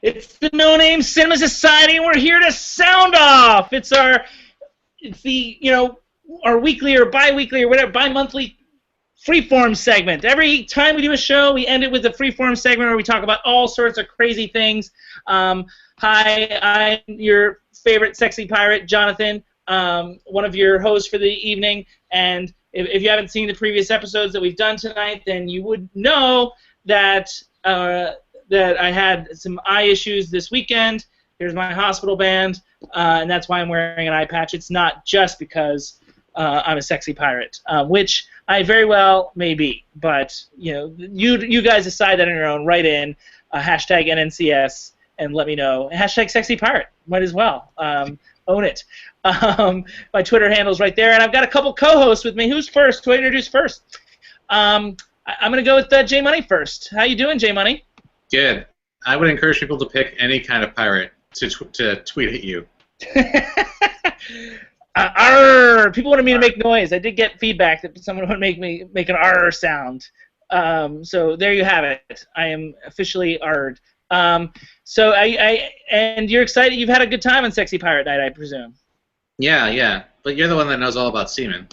It's the No Name Cinema Society, and we're here to sound off. It's the our weekly or bi-weekly or whatever, bi-monthly freeform segment. Every time we do a show, we end it with a freeform segment where we talk about all sorts of crazy things. Hi, I'm your favorite sexy pirate, Jonathan, one of your hosts for the evening. And if you haven't seen the previous episodes that we've done tonight, then you would know that that I had some eye issues this weekend. Here's my hospital band, and that's why I'm wearing an eye patch. It's not just because I'm a sexy pirate, which I very well may be. But you guys decide that on your own. Write in hashtag NNCS and let me know. Hashtag sexy pirate. Might as well own it. My Twitter handle's right there, and I've got a couple co-hosts with me. Who's first? Who I introduce first? I'm gonna go with J Money first. How you doing, J Money? Good. I would encourage people to pick any kind of pirate to tweet at you. People wanted me to make noise. I did get feedback that someone would make me make an arr sound. So there you have it. I am officially arred. So and you're excited. You've had a good time on Sexy Pirate Night, I presume. Yeah. But you're the one that knows all about semen.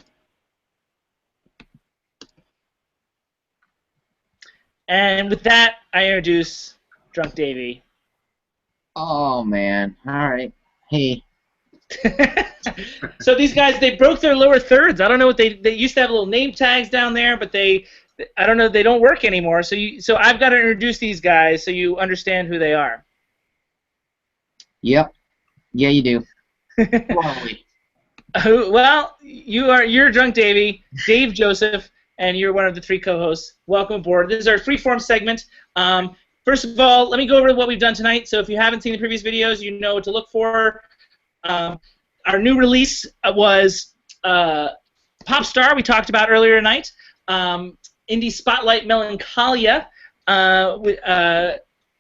And with that, I introduce Drunk Davey. Oh, man. All right. Hey. So these guys, they broke their lower thirds. I don't know what they used to have little name tags down there, but I don't know, they don't work anymore. So I've got to introduce these guys so you understand who they are. Yep. Yeah, you do. Well, you're Drunk Davey, Dave Joseph, and you're one of the three co-hosts. Welcome aboard. This is our freeform segment. First of all, let me go over what we've done tonight. So if you haven't seen the previous videos, you know what to look for. Our new release was POPSTAR, we talked about earlier tonight. Indie Spotlight Melancholia,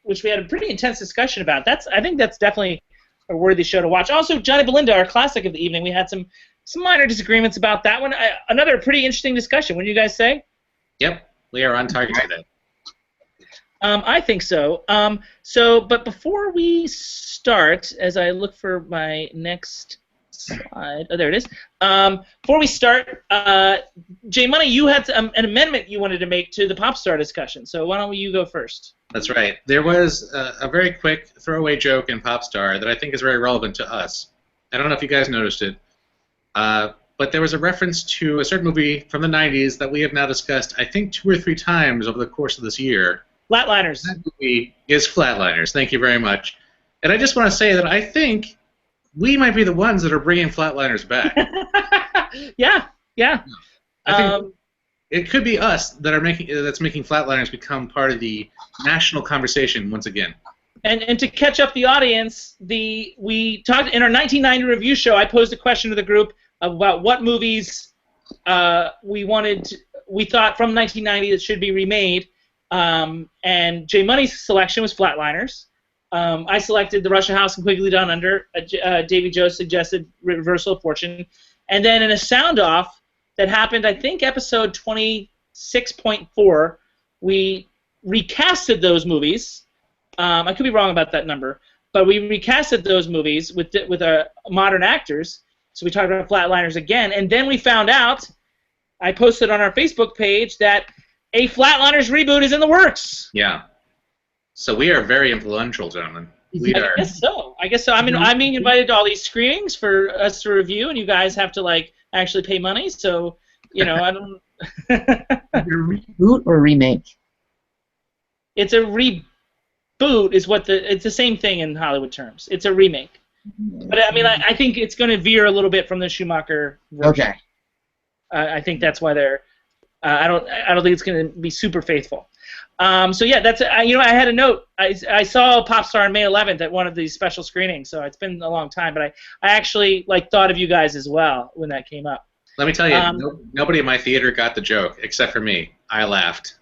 which we had a pretty intense discussion about. I think that's definitely a worthy show to watch. Also, Johnny Belinda, our classic of the evening. We had some minor disagreements about that one. Another pretty interesting discussion. What do you guys say? Yep, we are on target today. I think so. But before we start, as I look for my next slide, there it is. Before we start, J Money, you had an amendment you wanted to make to the POPSTAR discussion. So why don't you go first? That's right. There was a very quick throwaway joke in POPSTAR that I think is very relevant to us. I don't know if you guys noticed it. But there was a reference to a certain movie from the 90s that we have now discussed, I think, 2 or 3 times over the course of this year. Flatliners. That movie is Flatliners. Thank you very much. And I just want to say that I think we might be the ones that are bringing Flatliners back. Yeah. I think it could be us that's making Flatliners become part of the national conversation once again. And to catch up the audience, we talked in our 1990 review show. I posed a question to the group about what movies we thought from 1990 that should be remade. And J Money's selection was Flatliners. I selected The Russian House and Quigley Down Under. Davy Joe suggested Reversal of Fortune. And then in a sound-off that happened, I think, episode 26.4, we recasted those movies. I could be wrong about that number, but we recasted those movies with modern actors. So we talked about Flatliners again, and then we found out, I posted on our Facebook page, that a Flatliners reboot is in the works. Yeah. So we are very influential, gentlemen. I guess so. I'm being invited to all these screenings for us to review, and you guys have to actually pay money. So I don't. A reboot or remake? It's a reboot. It's the same thing in Hollywood terms. It's a remake. But I think it's going to veer a little bit from the Schumacher version. Okay. I think that's why they're. I don't think it's going to be super faithful. So yeah, that's I had a note. I saw POPSTAR on May 11th at one of these special screenings. So it's been a long time, but I actually thought of you guys as well when that came up. Let me tell you, nobody in my theater got the joke except for me. I laughed.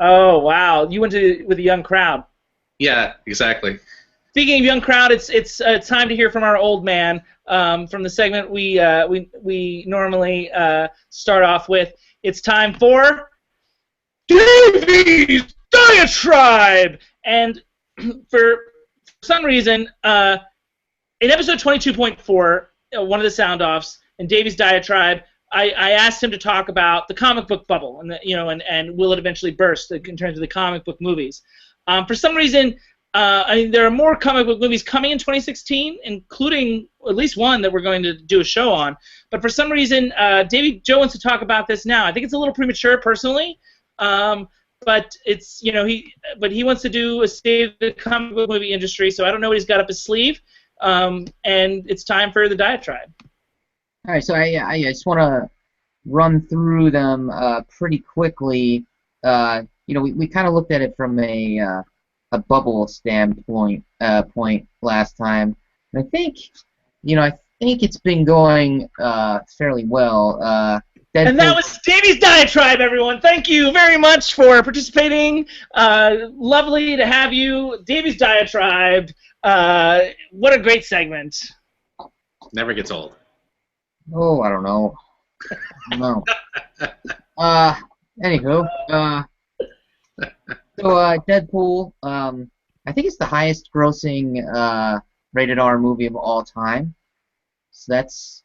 Oh wow, you went with a young crowd. Yeah, exactly. Speaking of young crowd, it's time to hear from our old man from the segment we normally start off with. It's time for DAVIE'S Diatribe, and for some reason, in episode 22.4, one of the sound-offs, in Davey's Diatribe, I asked him to talk about the comic book bubble, and and will it eventually burst in terms of the comic book movies. For some reason, I mean, there are more comic book movies coming in 2016, including at least one that we're going to do a show on. But for some reason, Joe wants to talk about this now. I think it's a little premature, personally. But it's he wants to do a state of the comic book movie industry. So I don't know what he's got up his sleeve. And it's time for the diatribe. All right, so I just want to run through them pretty quickly. We kind of looked at it from a bubble standpoint point last time, and I think it's been going fairly well. And that was Davey's Diatribe, everyone. Thank you very much for participating. Lovely to have you, Davey's Diatribe. What a great segment. Never gets old. Oh, I don't know. No. Anywho, so Deadpool, I think it's the highest grossing rated R movie of all time. So that's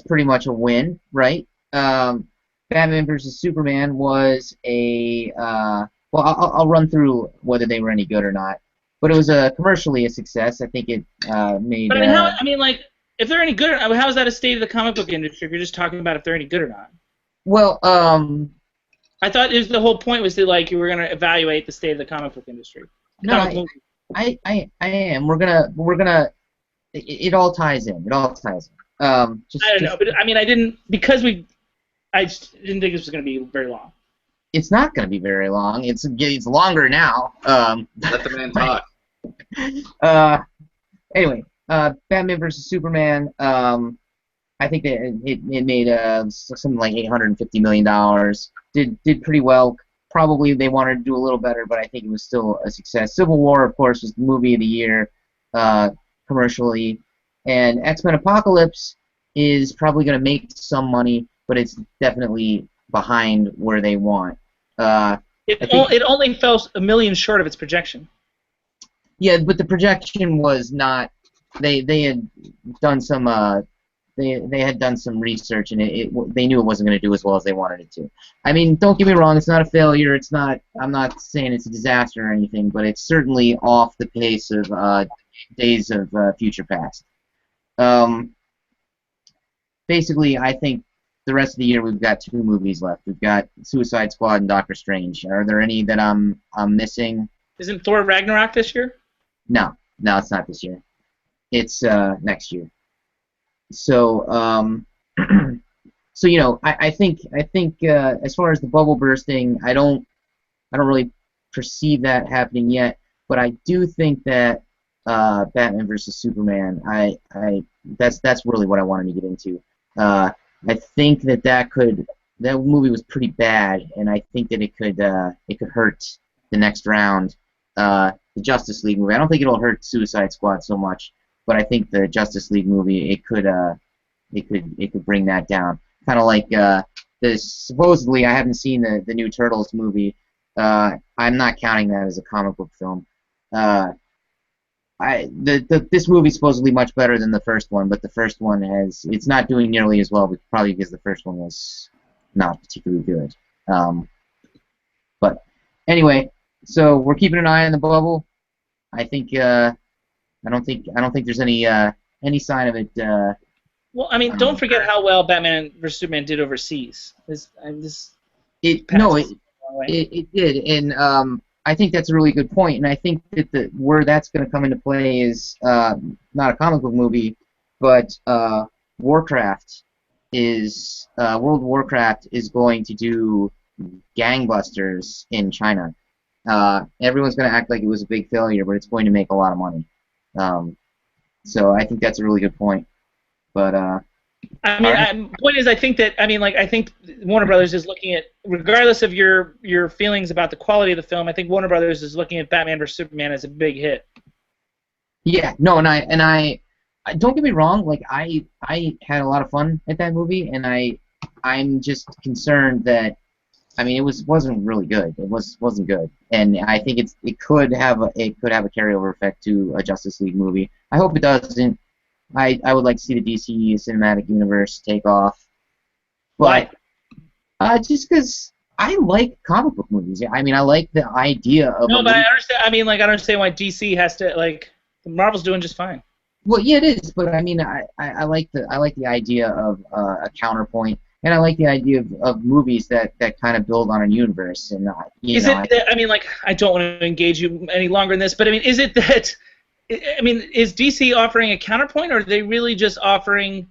pretty much a win, right? Batman vs. Superman was a I'll run through whether they were any good or not. But it was commercially a success. I think it made. But if they're any good, how is that a state of the comic book industry? If you're just talking about if they're any good or not. Well, I thought the whole point was that you were going to evaluate the state of the comic book industry. No, I am. We're gonna. It all ties in. It all ties in. I don't know, but I mean, I just didn't think this was going to be very long. It's not going to be very long. It's longer now. Let the man talk. Anyway, Batman vs. Superman. I think that it made something like $850 million. Did pretty well. Probably they wanted to do a little better, but I think it was still a success. Civil War, of course, was the movie of the year commercially. And X-Men Apocalypse is probably going to make some money, but it's definitely behind where they want. It only fell $1 million short of its projection. Yeah, but the projection was not. They had done some. They had done some research, and they knew it wasn't going to do as well as they wanted it to. I mean, don't get me wrong. It's not a failure. It's not. I'm not saying it's a disaster or anything, but it's certainly off the pace of Days of Future Past. Basically, I think the rest of the year we've got 2 movies left. We've got Suicide Squad and Doctor Strange. Are there any that I'm missing? Isn't Thor Ragnarok this year? No, it's not this year. It's next year. So, I think as far as the bubble bursting, I don't really perceive that happening yet. But I do think that Batman vs. Superman, that's really what I wanted to get into. I think that movie was pretty bad, and I think that it could hurt the next round. The Justice League movie. I don't think it'll hurt Suicide Squad so much, but I think the Justice League movie it could bring that down. Kind of like supposedly I haven't seen the new Turtles movie. I'm not counting that as a comic book film. This movie's supposedly much better than the first one, but the first one it's not doing nearly as well, probably because the first one was not particularly good. But anyway, so we're keeping an eye on the bubble. I think I don't think there's any sign of it. Well, I mean, don't forget how well Batman vs. Superman did overseas. It did, and I think that's a really good point, and I think that where that's going to come into play is not a comic book movie, but Warcraft is World of Warcraft is going to do gangbusters in China. Everyone's going to act like it was a big failure, but it's going to make a lot of money. So I think that's a really good point. But point is, I think Warner Brothers is looking at, regardless of your feelings about the quality of the film, I think Warner Brothers is looking at Batman vs. Superman as a big hit. Yeah, no, and I don't get me wrong, I had a lot of fun at that movie, and I'm just concerned that I mean, wasn't really good. It wasn't good, and I think it could have a carryover effect to a Justice League movie. I hope it doesn't. I would like to see the DC cinematic universe take off, but just because I like comic book movies. I mean, I like the idea of. No, but I understand. I mean, like, I don't understand why DC has to, like, Marvel's doing just fine. Well, yeah, it is, but I mean, I like the idea of a counterpoint, and I like the idea of movies that kind of build on a universe. And I mean, like, I don't want to engage you any longer in this, but I mean, is it that? I mean, is DC offering a counterpoint, or are they really just offering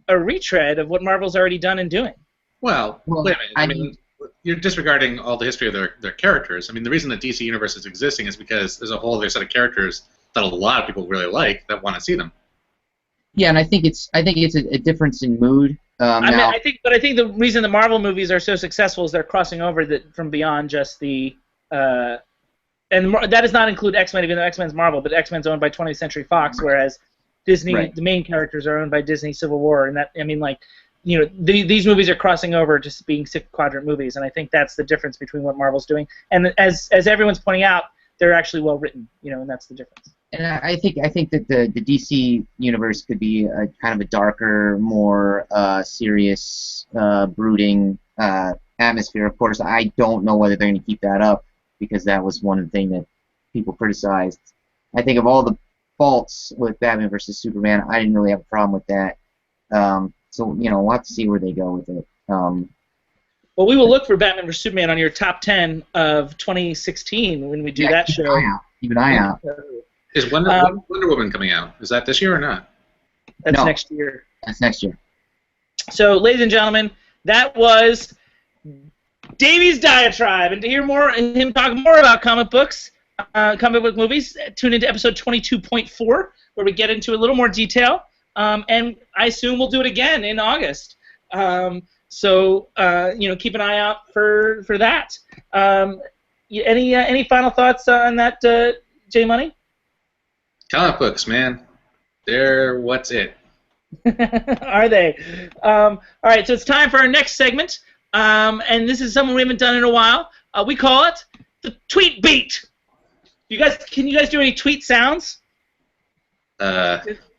a retread of what Marvel's already done and doing? Well, wait a minute. I mean, you're disregarding all the history of their characters. I mean, the reason the DC universe is existing is because there's a whole other set of characters that a lot of people really like that want to see them. Yeah, and I think it's a difference in mood. I think the reason the Marvel movies are so successful is they're crossing over from beyond just the. And that does not include X-Men, even though X-Men's Marvel, but X-Men's owned by 20th Century Fox, whereas Disney, the main characters are owned by Disney Civil War, and that, I mean, like, you know, these movies are crossing over to being six quadrant movies, and I think that's the difference between what Marvel's doing, and as everyone's pointing out, they're actually well written, you know, and that's the difference. And I think that the DC universe could be a kind of a darker, more serious, brooding atmosphere. Of course, I don't know whether they're going to keep that up, because that was one thing that people criticized. I think of all the faults with Batman vs. Superman, I didn't really have a problem with that. So, you know, we'll have to see where they go with it. Well, we will look for Batman vs. Superman on your top 10 of 2016 when we do that show. Keep an eye out. Is Wonder Woman coming out? Is that this year or not? That's next year. That's next year. So, ladies and gentlemen, that was Davey's Diatribe, and to hear more and him talk more about comic book movies, tune into episode 22.4, where we get into a little more detail, and I assume we'll do it again in August. So you know, keep an eye out for that. Any final thoughts on that, J Money? Comic books, man, they're what's it. Are they? All right, so it's time for our next segment. And this is something we haven't done in a while. We call it the tweet beat. Can you guys do any tweet sounds?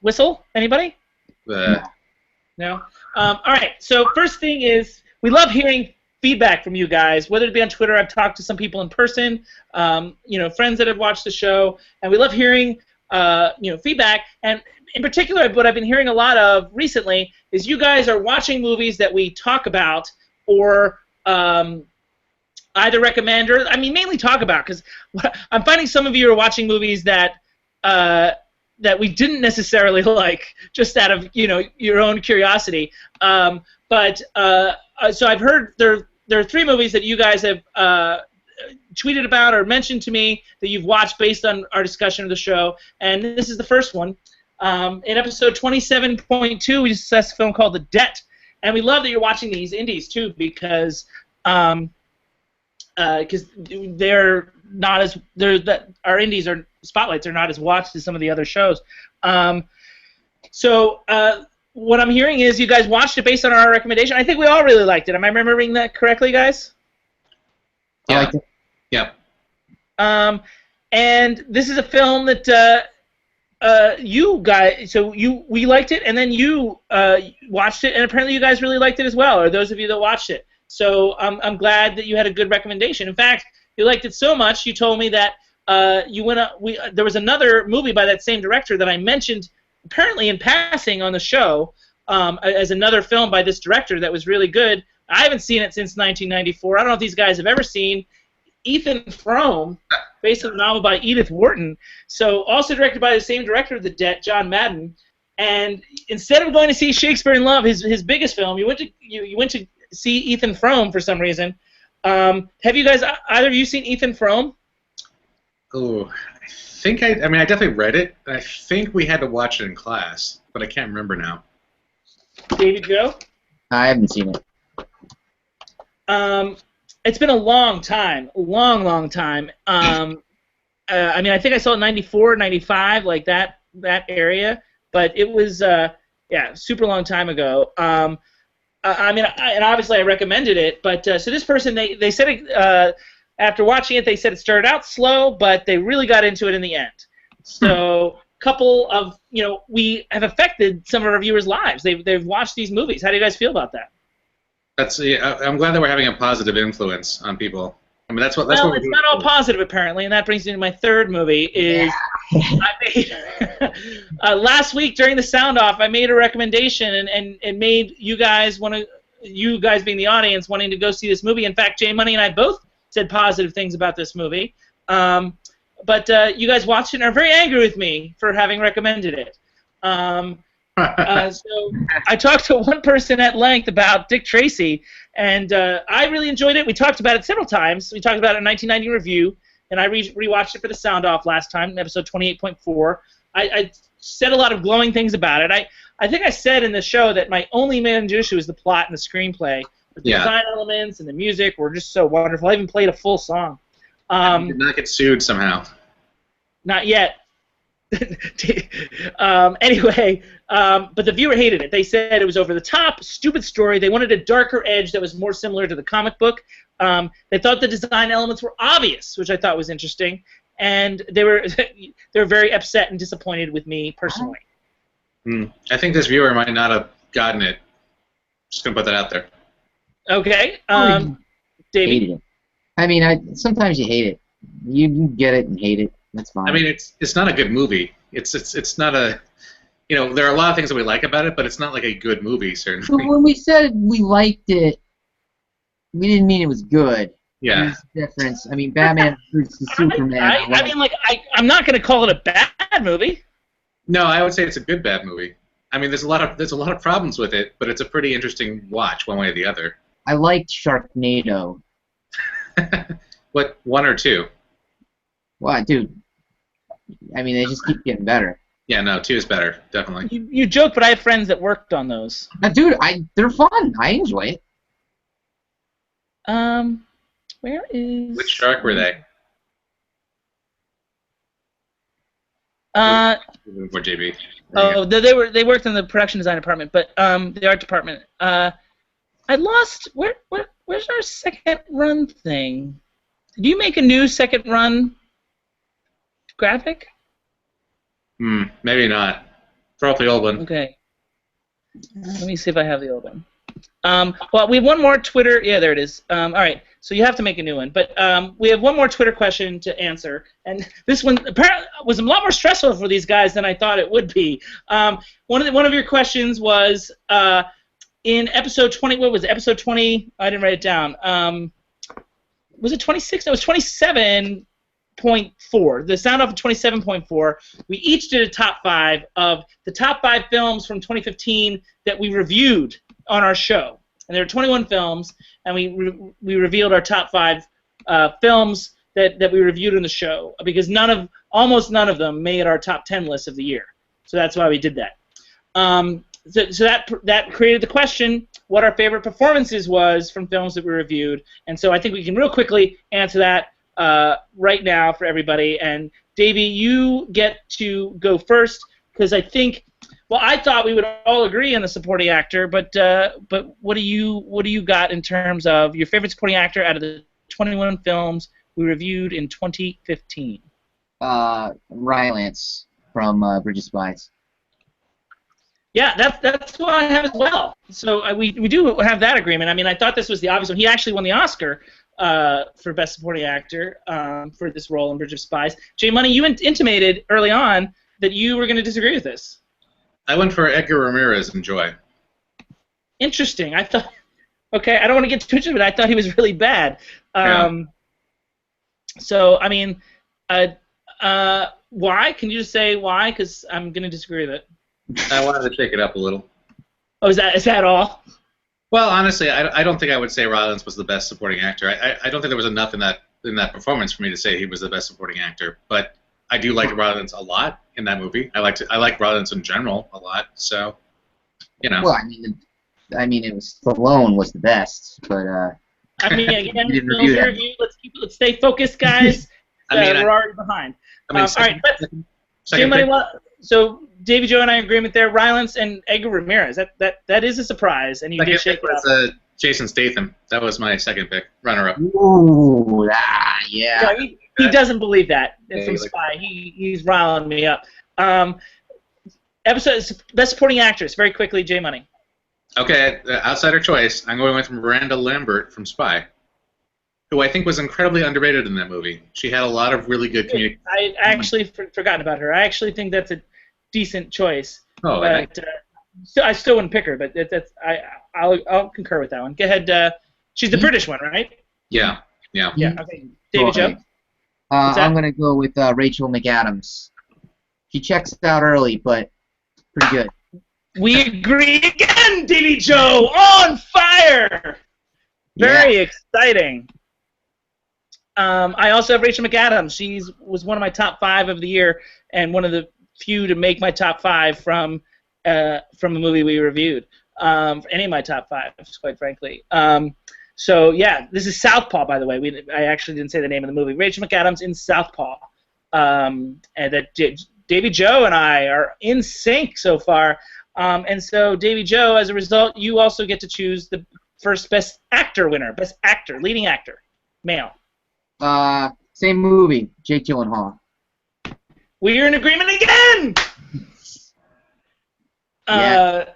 Whistle? Anybody? No. All right. So first thing is, we love hearing feedback from you guys, whether it be on Twitter. I've talked to some people in person, you know, friends that have watched the show, and we love hearing, you know, feedback. And in particular, what I've been hearing a lot of recently is you guys are watching movies that we talk about, or either recommend, or I mean mainly talk about, because I'm finding some of you are watching movies that that we didn't necessarily like, just out of, you know, your own curiosity. So I've heard there are 3 movies that you guys have tweeted about or mentioned to me that you've watched based on our discussion of the show, and this is the first one. In episode 27.2, we discussed a film called The Debt. And we love that you're watching these indies too, because they're not as our indies or spotlights are not as watched as some of the other shows. So what I'm hearing is you guys watched it based on our recommendation. I think we all really liked it. Am I remembering that correctly, guys? Yeah. I liked it. Yeah. And this is a film that. You guys, we liked it, and then you watched it, and apparently you guys really liked it as well, or those of you that watched it. So I'm glad that you had a good recommendation. In fact, you liked it so much, you told me that there was another movie by that same director that I mentioned apparently in passing on the show as another film by this director that was really good. I haven't seen it since 1994. I don't know if these guys have ever seen Ethan Frome, based on a novel by Edith Wharton. So also directed by the same director of The Debt, John Madden. And instead of going to see Shakespeare in Love, his biggest film, you went to see Ethan Frome for some reason. Have you guys, either of you, seen Ethan Frome? Oh, I definitely read it. I think we had to watch it in class, but I can't remember now. David Joe? I haven't seen it. It's been a long time, long time. I mean, I think I saw it in 94, 95, like that area, but it was, yeah, super long time ago. I mean, and obviously I recommended it, but so this person, they said it, after watching it, they said it started out slow, but they really got into it in the end. So, couple of, we have affected some of our viewers' lives. They've watched these movies. How do you guys feel about that? I'm glad that we're having a positive influence on people. I mean, that's what it's not all positive apparently, and that brings me to my third movie. I made last week during the sound off, I made a recommendation and made you guys being the audience wanting to go see this movie. In fact, Jay Money and I both said positive things about this movie, but you guys watched it and are very angry with me for having recommended it. So I talked to one person at length about Dick Tracy, and I really enjoyed it. We talked about it several times. We talked about it in 1990 review, and I rewatched it for the sound off last time, episode 28.4. I said a lot of glowing things about it. I think I said in the show that my only main issue was the plot and the screenplay. The design elements and the music were just so wonderful. I even played a full song. You did not get sued somehow. Not yet. Anyway, but the viewer hated it. They said it was over the top, stupid story. They wanted a darker edge that was more similar to the comic book. They thought the design elements were obvious, which I thought was interesting, and they were very upset and disappointed with me personally. I think this viewer might not have gotten it. Just gonna put that out there. Okay, David. Hated it. I mean, sometimes you hate it. You get it and hate it. That's fine. I mean, it's not a good movie. It's not a, there are a lot of things that we like about it, but it's not like a good movie, certainly. But when we said we liked it, we didn't mean it was good. Yeah. There's a difference. I mean, Batman versus Superman. I mean, like, I'm not going to call it a bad movie. No, I would say it's a good bad movie. I mean, there's a lot of problems with it, but it's a pretty interesting watch, one way or the other. I liked Sharknado. What, 1 or 2? Well, dude, I mean, they just keep getting better. Yeah, no, 2 is better, definitely. You joke, but I have friends that worked on those. Dude, they're fun. I enjoy it. Where is... Which shark were they? For JB. Oh, they worked in the production design department, but the art department. I lost... Where's our second run thing? Did you make a new second run graphic? Maybe not. Throw up the old one. Okay. Let me see if I have the old one. Well, we have one more Twitter. Yeah, there it is. All right. So you have to make a new one. But we have one more Twitter question to answer, and this one apparently was a lot more stressful for these guys than I thought it would be. One of your questions was in episode 20. What was it? Episode 20? I didn't write it down. Was it 26? No, it was 27.4. The sound off of 27.4. We each did a top 5 of the top 5 films from 2015 that we reviewed on our show. And there were 21 films, and we revealed our top 5 films that we reviewed in the show, because almost none of them made our top 10 list of the year. So that's why we did that. So that created the question, what our favorite performances was from films that we reviewed. And so I think we can real quickly answer that right now for everybody. And Davey, you get to go first, because I think, well, I thought we would all agree on the supporting actor, but what do you got in terms of your favorite supporting actor out of the 21 films we reviewed in 2015? Rylance from Bridge of Spies. Yeah, that's what I have as well. So we do have that agreement. I mean, I thought this was the obvious one. He actually won the Oscar for Best Supporting Actor for this role in Bridge of Spies. Jay Money, you intimated early on that you were going to disagree with this. I went for Edgar Ramirez in Joy. Interesting. I thought. Okay, I don't want to get too into it, but I thought he was really bad. Yeah. So I mean, why? Can you just say why? Because I'm going to disagree with it. I wanted to shake it up a little. Oh, is that all? Well, honestly, I don't think I would say Rylance was the best supporting actor. I don't think there was enough in that performance for me to say he was the best supporting actor. But I do like Rylance a lot in that movie. I like Rylance in general a lot. So, you know. Well, I mean, it was Stallone was the best, but. I mean, again, review. Let's stay focused, guys. We're already behind. I mean, all right, Second Money, pick? so Davy Joe and I agreement there. Rylance and Edgar Ramirez. That is a surprise, and you Second did shake pick it up. was Jason Statham. That was my second pick, runner-up. Ooh, yeah. No, he doesn't believe that. Yeah, From he like- Spy, he's riling me up. Episode Best Supporting Actress. Very quickly, J Money. Okay, outsider choice. I'm going with Miranda Lambert from Spy, who I think was incredibly underrated in that movie. She had a lot of really good communication. I actually forgotten about her. I actually think that's a decent choice. Oh, But I still wouldn't pick her. But I'll concur with that one. Go ahead. She's the British one, right? yeah. Yeah. Okay. David Joe. What's that? I'm going to go with Rachel McAdams. She checks out early, but pretty good. We agree again, Davy Joe, on fire. Very exciting. I also have Rachel McAdams. She was one of my top 5 of the year, and one of the few to make my top 5 from a movie we reviewed. Any of my top 5s, quite frankly. So yeah, this is Southpaw, by the way. I actually didn't say the name of the movie. Rachel McAdams in Southpaw, and that Davy Joe and I are in sync so far. And so, Davy Joe, as a result, you also get to choose the first Best Actor winner, Best Actor, Leading Actor, male. Same movie, Jake Gyllenhaal. We are in agreement again. Yeah.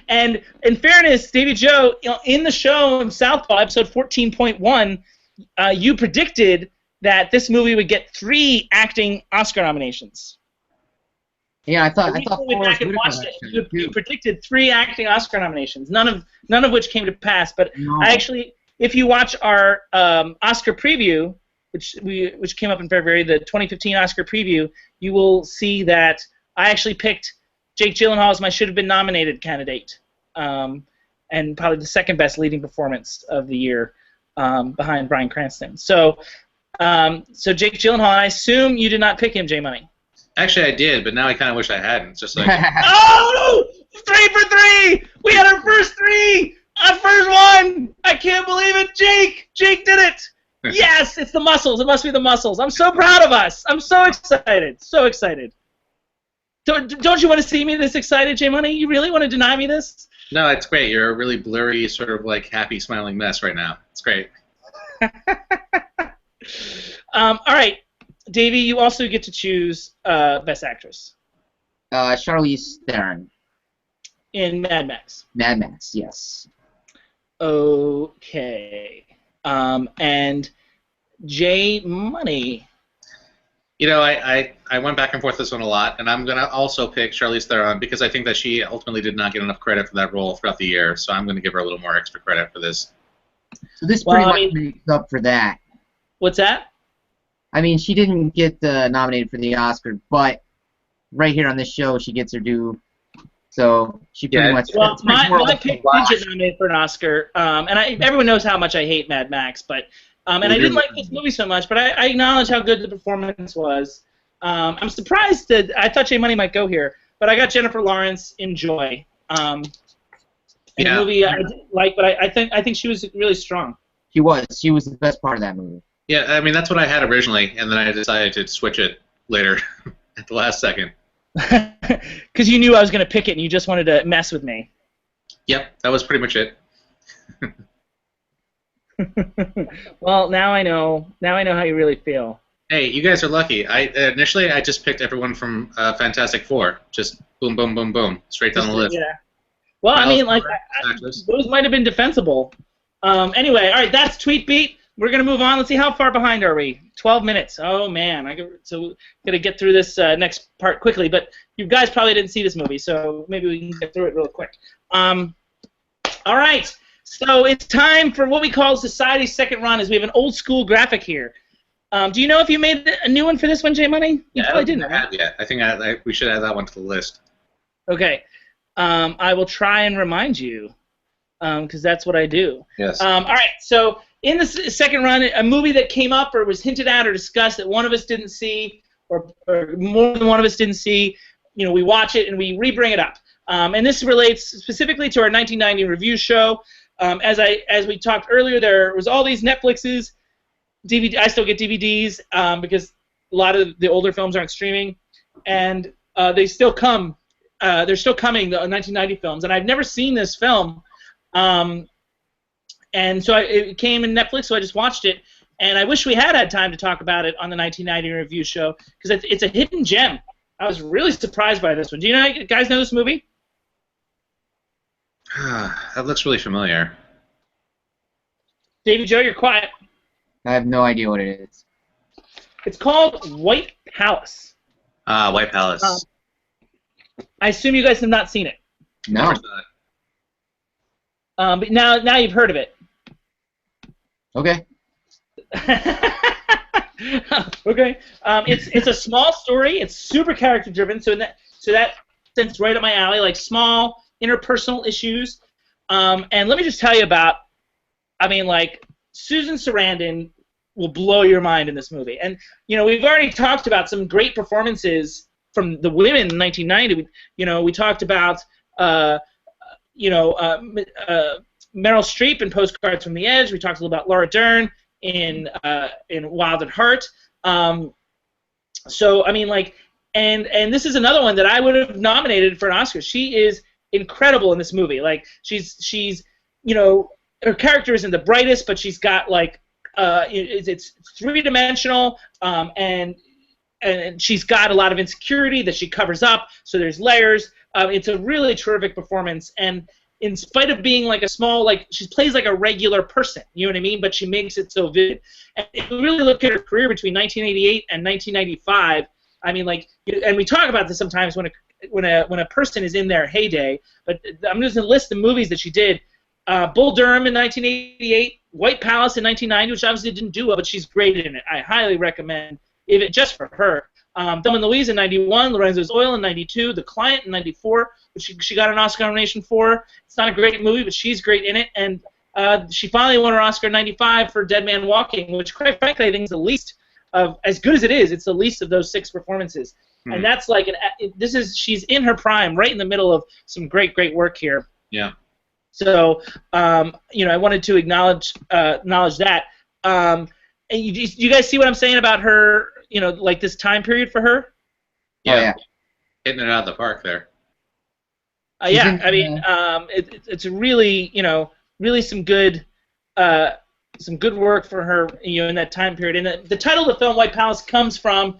And in fairness, Davy Joe, in the show in Southpaw, episode 14.1, you predicted that this movie would get 3 acting Oscar nominations. Yeah, I thought We went back and watched it. You predicted 3 acting Oscar nominations, none of which came to pass. But No. I actually, if you watch our Oscar preview, which came up in February, the 2015 Oscar preview, you will see that I actually picked Jake Gyllenhaal as my should have been nominated candidate, and probably the second best leading performance of the year, behind Bryan Cranston. So Jake Gyllenhaal, I assume you did not pick him, J Money. Actually, I did, but now I kind of wish I hadn't. It's just like, Oh! 3 for 3! We had our first 3! Our first one! I can't believe it, Jake! Jake did it! Yes, it's the muscles. It must be the muscles. I'm so proud of us. I'm so excited. So excited. Don't you want to see me this excited, J Money? You really want to deny me this? no, it's great. You're a really blurry, sort of like happy, smiling mess right now. It's great. All right, Davey, you also get to choose Best Actress Charlize Theron. in Mad Max. Mad Max, yes. Okay. And J Money. You know, I went back and forth this one a lot, and I'm going to also pick Charlize Theron because I think that she ultimately did not get enough credit for that role throughout the year, so I'm going to give her a little more extra credit for this. So this pretty much makes up for that. What's that? I mean, she didn't get nominated for the Oscar, but right here on this show, she gets her due. So she pretty much. Well, my pick did get nominated for an Oscar, and everyone knows how much I hate Mad Max, but and I didn't like this movie so much, but I acknowledge how good the performance was. I'm surprised that I thought J Money might go here, but I got Jennifer Lawrence in Joy. In a movie I didn't like, but I think she was really strong. She was the best part of that movie. Yeah, I mean, that's what I had originally, and then I decided to switch it later at the last second. Because you knew I was going to pick it, and you just wanted to mess with me. Yep, that was pretty much it. Well, now I know. Now I know how you really feel. Hey, you guys are lucky. Initially I just picked everyone from Fantastic Four. Just boom, boom, boom, boom, straight down the list. Yeah. Well, I mean, like, those might have been defensible. Anyway, all right, that's Tweet Beat. We're going to move on. Let's see, how far behind are we? 12 minutes. Oh, man. So got to get through this next part quickly. But you guys probably didn't see this movie, so maybe we can get through it real quick. All right. So it's time for what we call Society's Second Run, as we have an old-school graphic here. Do you know if you made a new one for this one, J Money? You probably didn't, right? Yeah, I think we should add that one to the list. Okay. I will try and remind you, because that's what I do. Yes. All right. So in the second run, a movie that came up or was hinted at or discussed that one of us didn't see, or more than one of us didn't see, we watch it and we re-bring it up. And this relates specifically to our 1990 review show. As we talked earlier, there was all these Netflixes, DVD. I still get DVDs because a lot of the older films aren't streaming. and they still come. They're still coming, the 1990 films, and I've never seen this film. And so it came in Netflix, so I just watched it. And I wish we had time to talk about it on the 1990 review show, because it's a hidden gem. I was really surprised by this one. Do you guys know this movie? That looks really familiar. Davey Joe, you're quiet. I have no idea what it is. It's called White Palace. White Palace. I assume you guys have not seen it. No. But now you've heard of it. Okay. Okay. It's a small story. It's super character driven. So that sense, right up my alley. Like small interpersonal issues. And let me just tell you about. I mean, like Susan Sarandon will blow your mind in this movie. And we've already talked about some great performances from the women in 1990. We talked about Meryl Streep in Postcards from the Edge. We talked a little about Laura Dern in Wild at Heart. So I mean, like, and this is another one that I would have nominated for an Oscar. She is incredible in this movie. Like, she's her character isn't the brightest, but she's got like it's three-dimensional, and she's got a lot of insecurity that she covers up. So there's layers. It's a really terrific performance, and in spite of being like a small, like, she plays like a regular person, you know what I mean? But she makes it so vivid. And if you really look at her career between 1988 and 1995, I mean, like, and we talk about this sometimes when a person is in their heyday. But I'm just gonna list the movies that she did. Bull Durham in 1988, White Palace in 1990, which obviously didn't do well, but she's great in it. I highly recommend it just for her. Thelma and Louise in 91, Lorenzo's Oil in 92, The Client in 94, which she got an Oscar nomination for. It's not a great movie, but she's great in it. And she finally won her Oscar in 95 for Dead Man Walking, which, quite frankly, I think is the least of, as good as it is, it's the least of those 6 performances. Mm. And that's like, she's in her prime, right in the middle of some great work here. Yeah. So, I wanted to acknowledge that. And you guys see what I'm saying about her, like this time period for her? Yeah. Oh, yeah. Hitting it out of the park there. Yeah, I mean, it's really, really some good work for her, in that time period. And the title of the film, White Palace, comes from,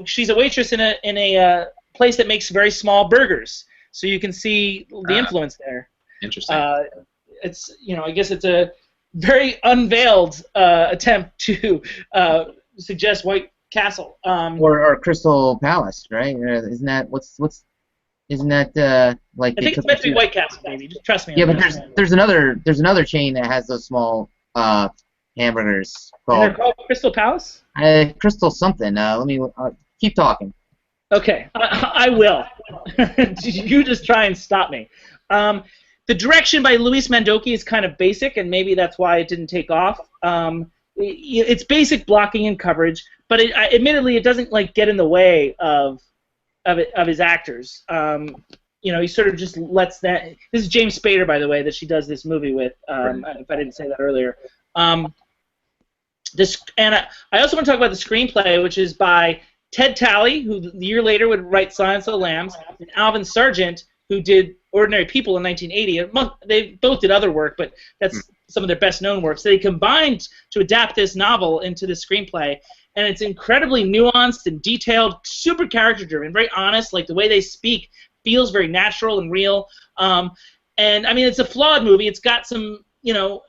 she's a waitress in a place that makes very small burgers. So you can see the influence there. Interesting. It's, I guess it's a very unveiled attempt to suggest White Castle. Or Crystal Palace, right? Isn't that Isn't that like? I think it's meant to be White Castle, baby. Just trust me. Yeah, but there's another chain that has those small hamburgers called. They're called Crystal Palace. Crystal something. Let me keep talking. Okay, I will. You just try and stop me. The direction by Luis Mandoki is kind of basic, and maybe that's why it didn't take off. It's basic blocking and coverage, but admittedly, it doesn't like get in the way of his actors. He sort of just lets that. This is James Spader, by the way, that she does this movie with. If I didn't say that earlier. I also want to talk about the screenplay, which is by Ted Talley, who the year later would write Silence of the Lambs, and Alvin Sargent, who did Ordinary People in 1980. They both did other work, but that's some of their best-known work. So they combined to adapt this novel into the screenplay, and it's incredibly nuanced and detailed, super character-driven, very honest. Like, the way they speak feels very natural and real. And, I mean, it's a flawed movie. It's got some, I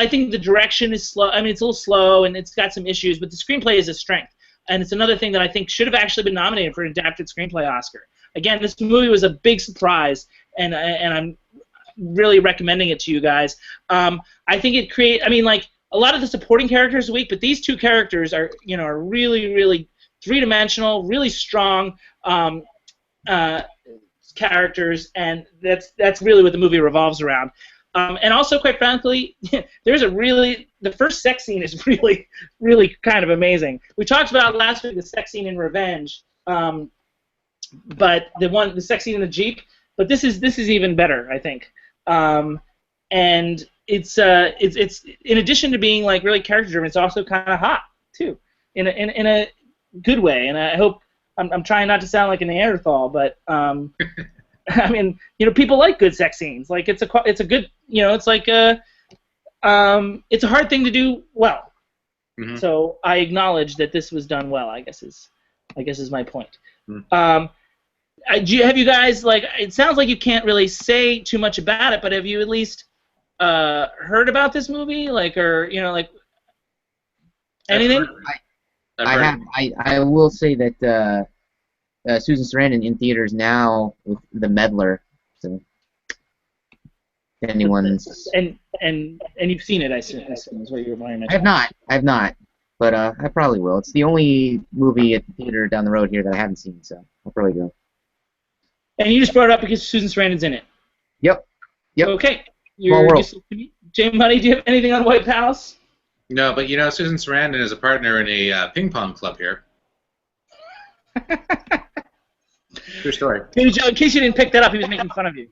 think the direction is slow. I mean, it's a little slow, and it's got some issues, but the screenplay is a strength. And it's another thing that I think should have actually been nominated for an adapted screenplay Oscar. Again, this movie was a big surprise, and I'm really recommending it to you guys. I think it creates. I mean, like, a lot of the supporting characters are weak, but these two characters are really, really three-dimensional, really strong characters, and that's really what the movie revolves around. And also, quite frankly, the first sex scene is really, really kind of amazing. We talked about last week the sex scene in Revenge, but the sex scene in the Jeep. But this is even better, I think. And it's in addition to being like really character driven, it's also kind of hot too. In a good way, and I hope I'm trying not to sound like a Neanderthal, but I mean, people like good sex scenes. Like it's a good, it's like it's a hard thing to do well. Mm-hmm. So I acknowledge that this was done well. I guess is my point. Mm-hmm. Have you guys, like? It sounds like you can't really say too much about it, but have you at least heard about this movie, like, or like anything? I will say that Susan Sarandon in theaters now with The Meddler. So anyone's and you've seen it, I assume is what you're mentioning. I have not, but I probably will. It's the only movie at the theater down the road here that I haven't seen, so I'll probably go. And you just brought it up because Susan Sarandon's in it. Yep. Okay. J Money, do you have anything on White House? No, but Susan Sarandon is a partner in a ping pong club here. True story. Maybe Joe, in case you didn't pick that up, he was making fun of you.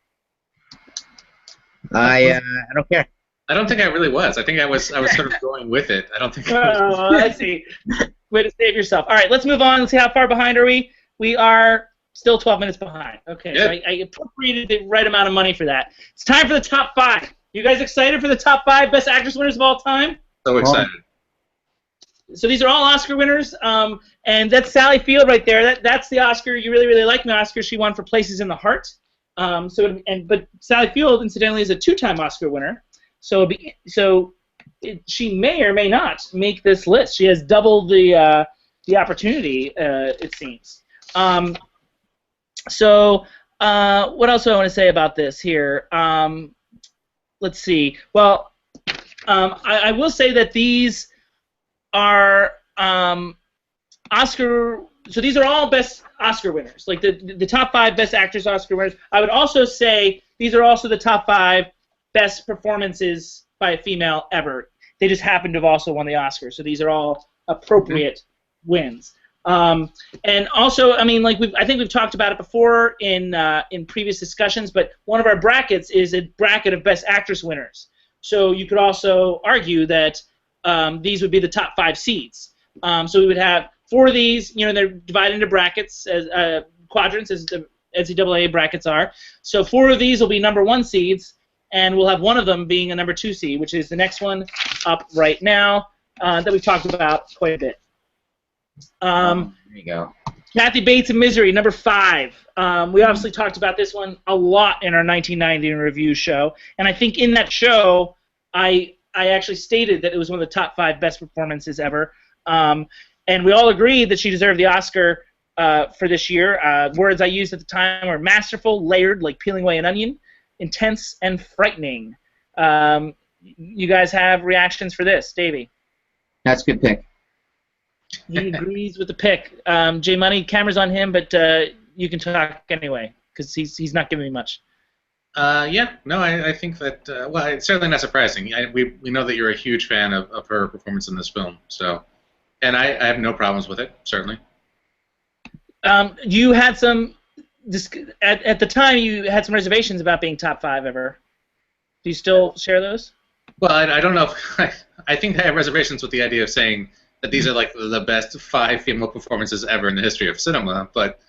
I don't care. I don't think I really was. I think I was sort of going with it. I don't think. I see. Way to save yourself. All right, let's move on. Let's see how far behind are we. We are still 12 minutes behind. Okay, so I appropriated the right amount of money for that. It's time for the top 5. You guys excited for the top 5 Best Actress winners of all time? So excited. So these are all Oscar winners, and that's Sally Field right there. That's the Oscar you really, really like. The Oscar she won for Places in the Heart. But Sally Field, incidentally, is a 2-time Oscar winner. She may or may not make this list. She has double the opportunity, it seems. What else do I want to say about this here? Let's see. Well, I will say that these are Oscar. So these are all Best Oscar winners, like the top 5 Best Actress Oscar winners. I would also say these are also the top 5 Best Performances by a female ever. They just happen to have also won the Oscar. So these are all appropriate wins. And also, I mean, like I think we've talked about it before in previous discussions, but one of our brackets is a bracket of Best Actress winners. So you could also argue that these would be the top 5 seeds. So we would have 4 of these. They're divided into brackets as quadrants, as the NCAA brackets are. So 4 of these will be number 1 seeds, and we'll have one of them being a number 2 seed, which is the next one up right now that we've talked about quite a bit. There you go. Kathy Bates in Misery, number 5. We obviously talked about this one a lot in our 1990 review show, and I think in that show I actually stated that it was one of the top 5 best performances ever, and we all agreed that she deserved the Oscar for this year. Words I used at the time were masterful, layered, like peeling away an onion, intense, and frightening. You guys have reactions for this, Davey? That's a good pick. He agrees with the pick. J Money, camera's on him, but you can talk anyway because he's not giving me much. Yeah, no, I think that well, it's certainly not surprising. We know that you're a huge fan of her performance in this film, so, and I have no problems with it, certainly. You had some at the time. You had some reservations about being top 5 ever. Do you still share those? Well, I don't know. I think I have reservations with the idea of saying that these are like the best 5 female performances ever in the history of cinema. But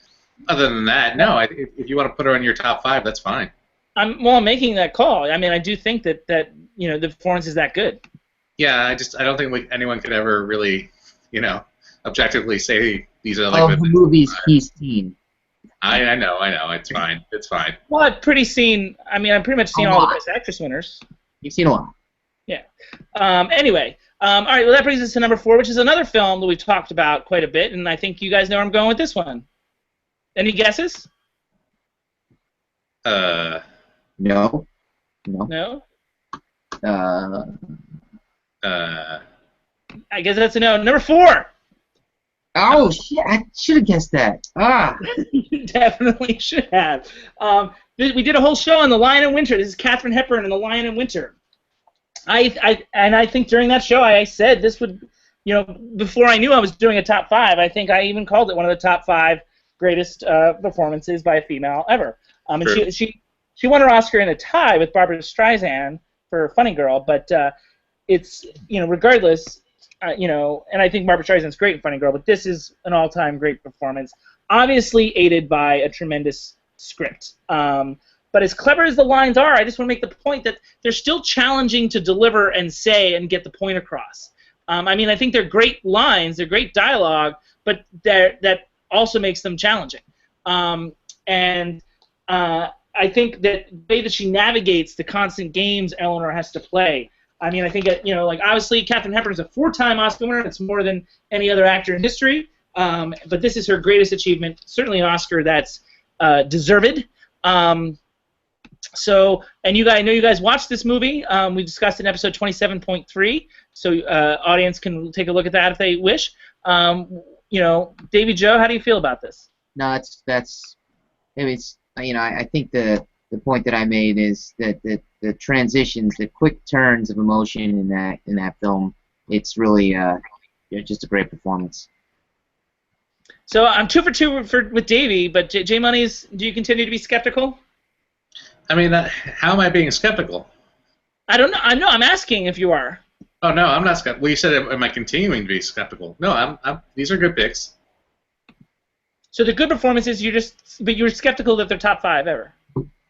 other than that, no. If you want to put her in your top 5, that's fine. I'm making that call. I mean, I do think that the performance is that good. Yeah, I don't think anyone could ever really, objectively say these are like the movies he's seen. I know. It's fine. It's fine. Well, I've pretty much seen all the Best Actress winners. You've seen a lot. Yeah. Anyway. All right, well, that brings us to number 4, which is another film that we've talked about quite a bit, and I think you guys know where I'm going with this one. Any guesses? No. No? I guess that's a no. Number 4! Oh, shit, I should have guessed that. You definitely should have. We did a whole show on The Lion in Winter. This is Katharine Hepburn in The Lion in Winter. I think during that show I said this would, before I knew I was doing a top 5, I think I even called it one of the top 5 greatest performances by a female ever. And she won her Oscar in a tie with Barbara Streisand for Funny Girl, but it's regardless, you know, and I think Barbra Streisand's great in Funny Girl, but this is an all-time great performance, obviously aided by a tremendous script. But as clever as the lines are, I just want to make the point that they're still challenging to deliver and say and get the point across. I mean, I think they're great lines, they're great dialogue, but that also makes them challenging. I think that the way that she navigates the constant games Eleanor has to play. I mean, I think, you know, like, obviously Katharine Hepburn is a 4-time Oscar winner. It's more than any other actor in history. But this is her greatest achievement, certainly an Oscar that's deserved. So, and I know you guys watched this movie. We discussed it in episode 27.3, so audience can take a look at that if they wish. You know, Davey Joe, how do you feel about this? No, it's you know, I think the point that I made is that the transitions, the quick turns of emotion in that film, it's really just a great performance. So I'm 2 for 2 with Davey, but J Money's, do you continue to be skeptical? I mean, how am I being skeptical? I don't know. I'm asking if you are. Oh no, I'm not skeptical. Well, you said, am I continuing to be skeptical? No, these are good picks. So the good performances, but you're skeptical that they're top 5 ever.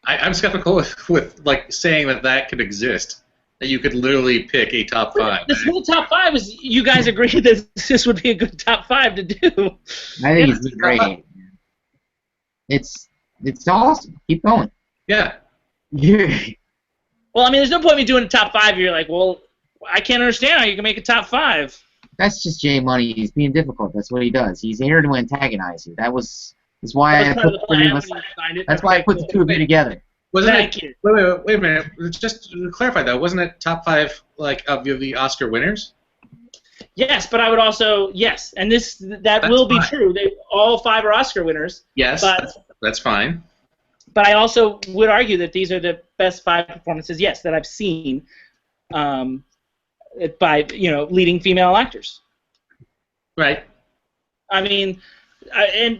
I'm skeptical with like saying that could exist, that you could literally pick a top 5. This whole top 5 was, you guys agreed that this would be a good top 5 to do. I think it's great. It's awesome. Keep going. Yeah. Well, I mean, there's no point in me doing a top 5. You're like, well, I can't understand how you can make a top 5. That's just Jay Money. He's being difficult. That's what he does. He's here to antagonize you. That's why I put the two of you together. Wait a minute. Just to clarify though, wasn't it top 5 like of the Oscar winners? Yes, but I would also and that will be true. All 5 are Oscar winners. Yes, but that's fine. But I also would argue that these are the best 5 performances, that I've seen, by leading female actors. Right. I mean,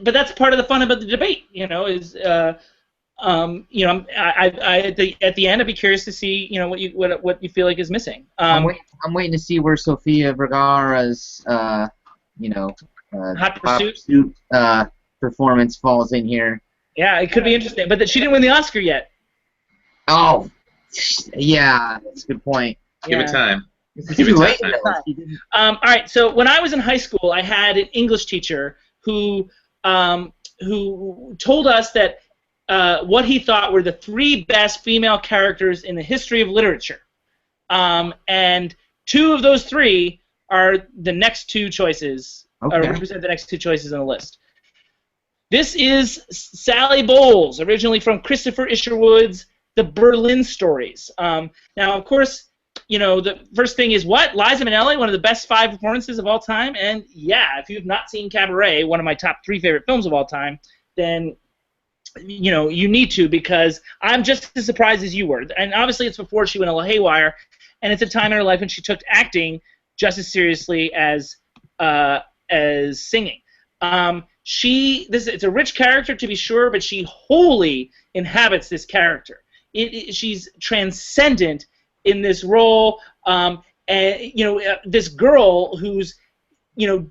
but that's part of the fun about the debate. Is at the end, I'd be curious to see what you feel like is missing. I'm waiting to see where Sofia Vergara's Hot Pursuit performance falls in here. Yeah, it could be interesting, but she didn't win the Oscar yet. Oh, yeah, that's a good point. Give it time. Give it time. All right, so when I was in high school, I had an English teacher who told us that what he thought were the 3 best female characters in the history of literature, and 2 of those 3 are the next 2 choices, or represent the next 2 choices on the list. This is Sally Bowles, originally from Christopher Isherwood's The Berlin Stories. Now, of course, the first thing is what? Liza Minnelli, one of the best 5 performances of all time. And yeah, if you've not seen Cabaret, one of my top 3 favorite films of all time, then you need to, because I'm just as surprised as you were. And obviously, it's before she went a little haywire, and it's a time in her life when she took acting just as seriously as singing. It's a rich character, to be sure, but she wholly inhabits this character. She's transcendent in this role, and this girl who's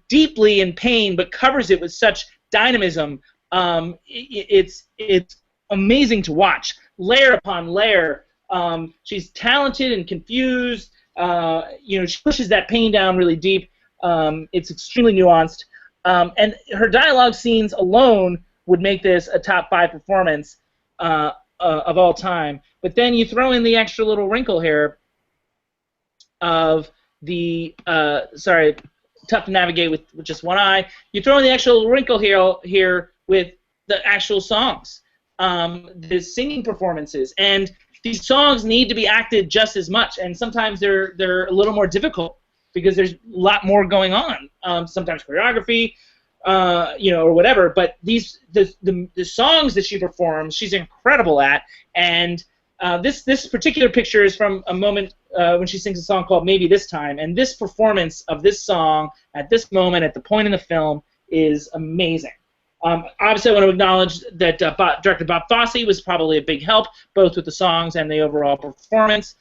deeply in pain but covers it with such dynamism. It's amazing to watch, layer upon layer. She's talented and confused. She pushes that pain down really deep. It's extremely nuanced. And her dialogue scenes alone would make this a top 5 performance of all time. But then you throw in the extra little wrinkle here of the tough to navigate with just one eye. You throw in the extra little wrinkle here with the actual songs, the singing performances, and these songs need to be acted just as much. And sometimes they're a little more difficult, because there's a lot more going on. Sometimes choreography, or whatever. But the songs that she performs, she's incredible at. And this particular picture is from a moment when she sings a song called "Maybe This Time." And this performance of this song at this moment, at the point in the film, is amazing. Obviously, I want to acknowledge that director Bob Fosse was probably a big help, both with the songs and the overall performance.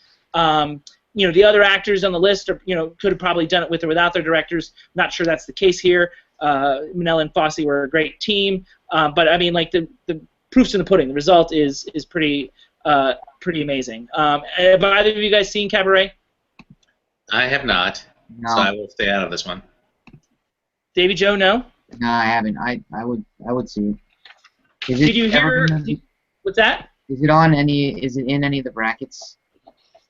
the other actors on the list are, could have probably done it with or without their directors. Not sure that's the case here. Manella and Fosse were a great team, but I mean, like the proof's in the pudding. The result is pretty amazing. Have either of you guys seen Cabaret? I have not, No. so I will stay out of this one. Davy Joe, no? No, I haven't. I would see. Did you hear? What's that? Is it on any? Is it in any of the brackets?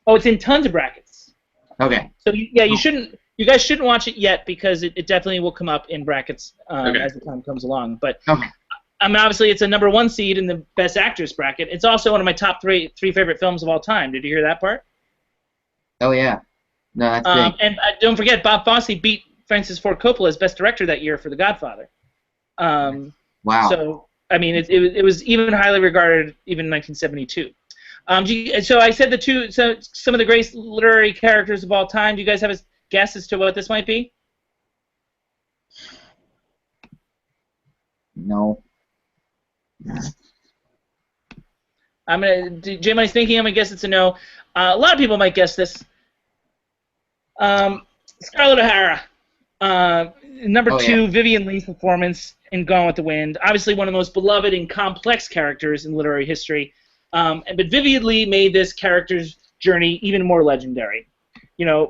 Oh, it's in tons of brackets. Okay. So you shouldn't. You guys shouldn't watch it yet because it definitely will come up in brackets as the time comes along. But okay. I mean, obviously, it's a #1 seed in the Best Actress bracket. It's also one of my top three favorite films of all time. Did you hear that part? Oh yeah. No, that's big. And don't forget, Bob Fosse beat Francis Ford Coppola as Best Director that year for The Godfather. Wow. So I mean, it was even highly regarded even in 1972. So I said some of the great literary characters of all time. Do you guys have a guess as to what this might be? No. Jay Money's thinking. I'm gonna guess it's a no. A lot of people might guess this. Scarlett O'Hara, number 2, Vivien Leigh's performance in Gone with the Wind. Obviously, one of the most beloved and complex characters in literary history. But Vivien Leigh made this character's journey even more legendary.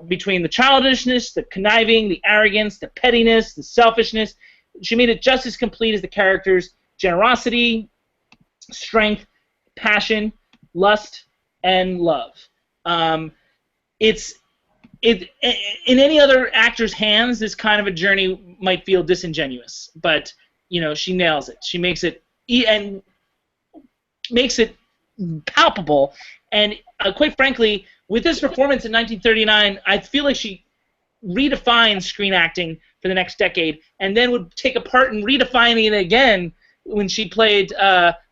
Between the childishness, the conniving, the arrogance, the pettiness, the selfishness, she made it just as complete as the character's generosity, strength, passion, lust, and love. In any other actor's hands, this kind of a journey might feel disingenuous, but she nails it. She makes it palpable, and quite frankly, with this performance in 1939, I feel like she redefined screen acting for the next decade, and then would take apart and redefine it again when she played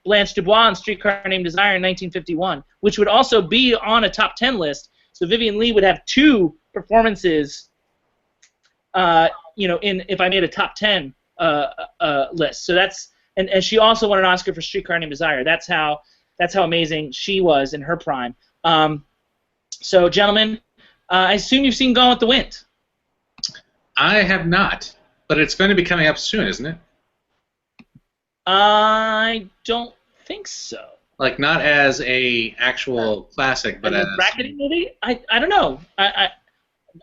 Blanche Dubois in Streetcar Named Desire in 1951, which would also be on a top 10 list. So Vivien Leigh would have 2 performances, if I made a top 10 list. So that's and she also won an Oscar for Streetcar Named Desire. That's how amazing she was in her prime. So gentlemen, I assume you've seen Gone with the Wind. I have not, but it's going to be coming up soon, isn't it? I don't think so. Like not as a actual classic, but as a bracketing movie. I don't know. I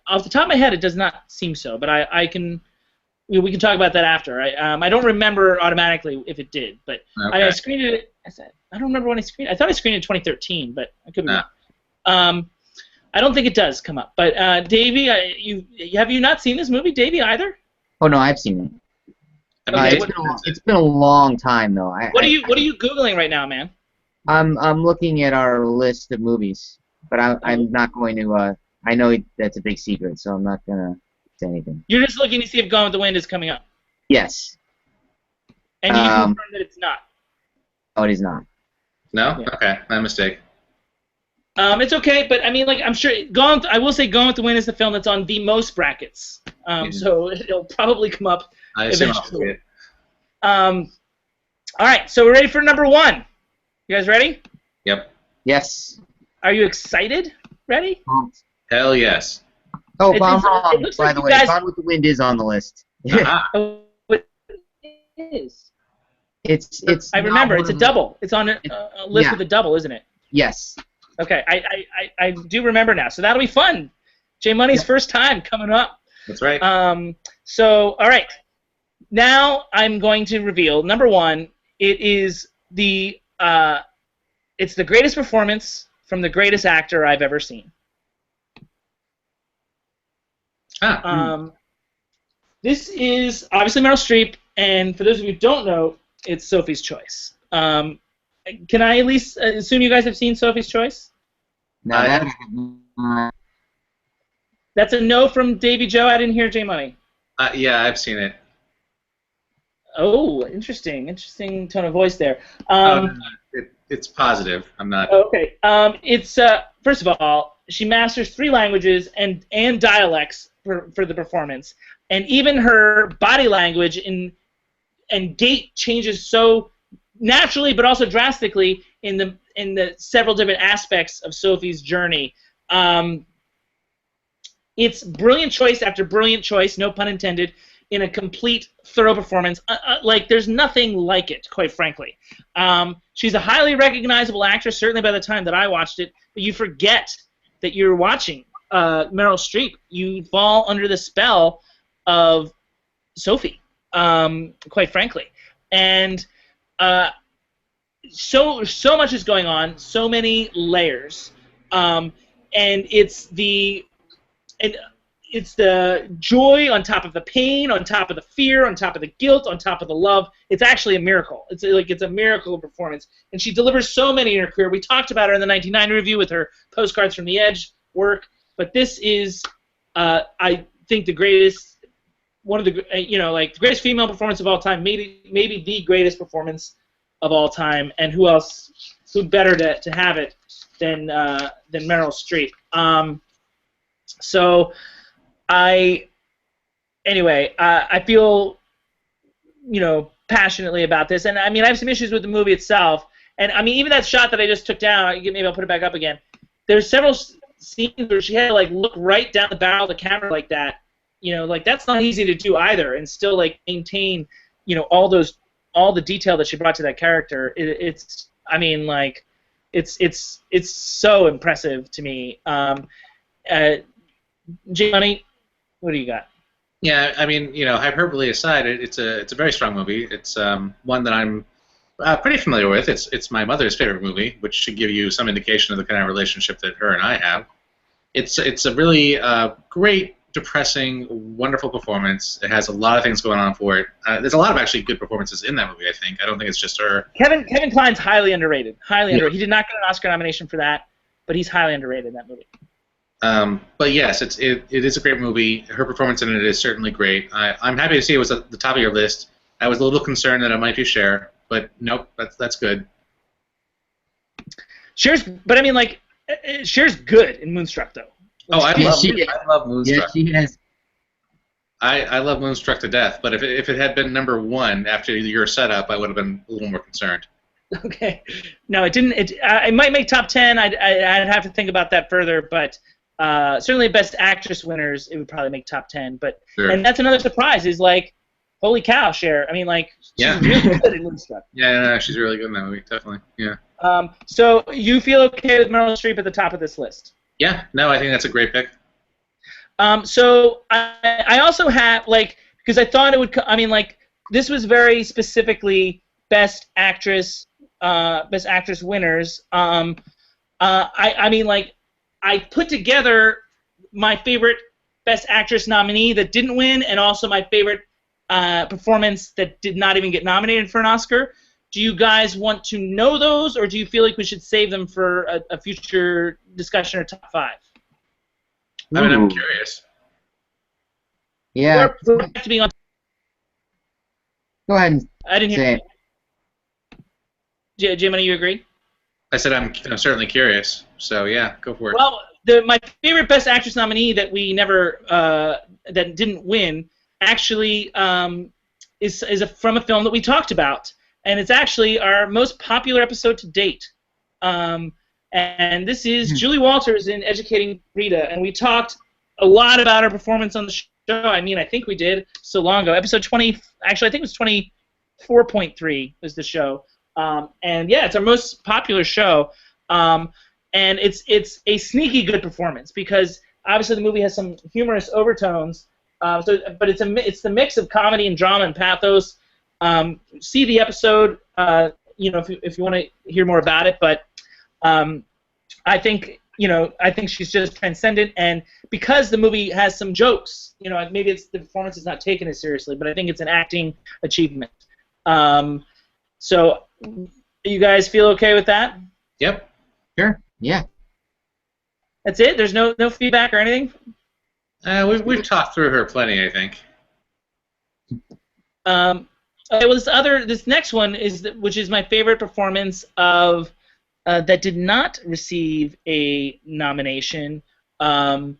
off the top of my head, it does not seem so. But we can talk about that after. I don't remember automatically if it did, but okay. I screened it. I don't remember when I screened. I thought I screened it in 2013, but I could be wrong. I don't think it does come up. But Davey, have you not seen this movie, Davey, either? Oh no, I've seen it. Okay, It's been a long time though. What are you googling right now, man? I'm looking at our list of movies, but I'm not going to. I know that's a big secret, so I'm not gonna say anything. You're just looking to see if Gone with the Wind is coming up. Yes. And you confirm that it's not. No, it is not. No? Yeah. Okay, my mistake. It's okay, but I mean, like, I'm sure I will say Gone with the Wind is the film that's on the most brackets. So it'll probably come up eventually. All right, so we're ready for #1. You guys ready? Yep. Yes. Are you excited? Ready? Hell yes. Oh, I'm wrong, looks by like the you way. guys- Gone with the Wind is on the list. Uh-huh. It is. It's. I remember. It's a double. It's on a list with a double, isn't it? Yes. Okay, I do remember now. So that'll be fun. Jay Money's first time coming up. That's right. So, all right. Now I'm going to reveal #1. It is it's the greatest performance from the greatest actor I've ever seen. This is obviously Meryl Streep, and for those of you who don't know, it's Sophie's Choice. Can I at least assume you guys have seen Sophie's Choice? No, That's a no from Davy Joe. I didn't hear Jay Money. Yeah, I've seen it. Oh, interesting tone of voice there. It's positive. I'm not. Okay. It's first of all, she masters 3 languages and dialects for the performance, and even her body language and gait changes so naturally, but also drastically in the several different aspects of Sophie's journey. it's brilliant choice after brilliant choice, no pun intended, in a complete, thorough performance. Like, there's nothing like it, quite frankly. She's a highly recognizable actress, certainly by the time that I watched it, but you forget that you're watching Meryl Streep. You fall under the spell of Sophie, quite frankly. And so much is going on, so many layers, and it's the joy on top of the pain, on top of the fear, on top of the guilt, on top of the love. It's actually a miracle. It's a miracle performance, and she delivers so many in her career. We talked about her in the 1990 review with her Postcards from the Edge work, but this is, I think, the greatest, one of the, the greatest female performance of all time, maybe the greatest performance of all time, and who better to have it than Meryl Streep. So I feel, passionately about this, and I mean, I have some issues with the movie itself, and I mean, even that shot that I just took down, maybe I'll put it back up again. There's several scenes where she had to like look right down the barrel of the camera like that, like that's not easy to do either, and still like maintain, all the detail that she brought to that character. It's so impressive to me. Johnny, what do you got? Yeah, I mean, hyperbole aside, it's a very strong movie. It's one that I'm pretty familiar with. It's my mother's favorite movie, which should give you some indication of the kind of relationship that her and I have. It's a really great, depressing, wonderful performance. It has a lot of things going on for it. There's a lot of actually good performances in that movie, I think. I don't think it's just her. Kevin Kline's highly underrated. Highly underrated. He did not get an Oscar nomination for that, but he's highly underrated in that movie. But yes, it is a great movie. Her performance in it is certainly great. I'm happy to see it was at the top of your list. I was a little concerned that it might be Cher, but nope, that's good. Cher's good in Moonstruck, though. Oh, I love Moonstruck. Yeah, she has. I love Moonstruck to death, but if it had been number one after your setup, I would have been a little more concerned. Okay. No, it didn't. It might make top 10. I'd have to think about that further, but certainly Best Actress winners, it would probably make top 10. But sure. And that's another surprise is like, holy cow, Cher. I mean, like, she's really good in Moonstruck. Yeah, no, she's really good in that movie, definitely. Yeah. So you feel okay with Meryl Streep at the top of this list? Yeah. No, I think that's a great pick. So I also have, like, because I thought it would. I mean, like, this was very specifically Best Actress winners. I mean, like, I put together my favorite Best Actress nominee that didn't win, and also my favorite performance that did not even get nominated for an Oscar. Do you guys want to know those, or do you feel like we should save them for a future discussion or top 5? I mean, I'm curious. Yeah. Go ahead and I didn't hear. say it. Jim, do you agree? I said I'm certainly curious. So yeah, go for it. Well, my favorite Best Actress nominee that we never that didn't win actually is from a film that we talked about, and it's actually our most popular episode to date. And this is Julie Walters in Educating Rita, and we talked a lot about her performance on the show. I mean, I think we did so long ago. Episode 20, actually, I think it was 24.3 was the show. And yeah, it's our most popular show. And it's a sneaky good performance because obviously the movie has some humorous overtones. But it's the mix of comedy and drama and pathos. See the episode, if you want to hear more about it. But I think she's just transcendent, and because the movie has some jokes, maybe the performance is not taken as seriously, but I think it's an acting achievement. So, you guys feel okay with that? Yep. Sure. Yeah. That's it. There's no feedback or anything. We've talked through her plenty, I think. Okay, well, this next one which is my favorite performance of that did not receive a nomination, and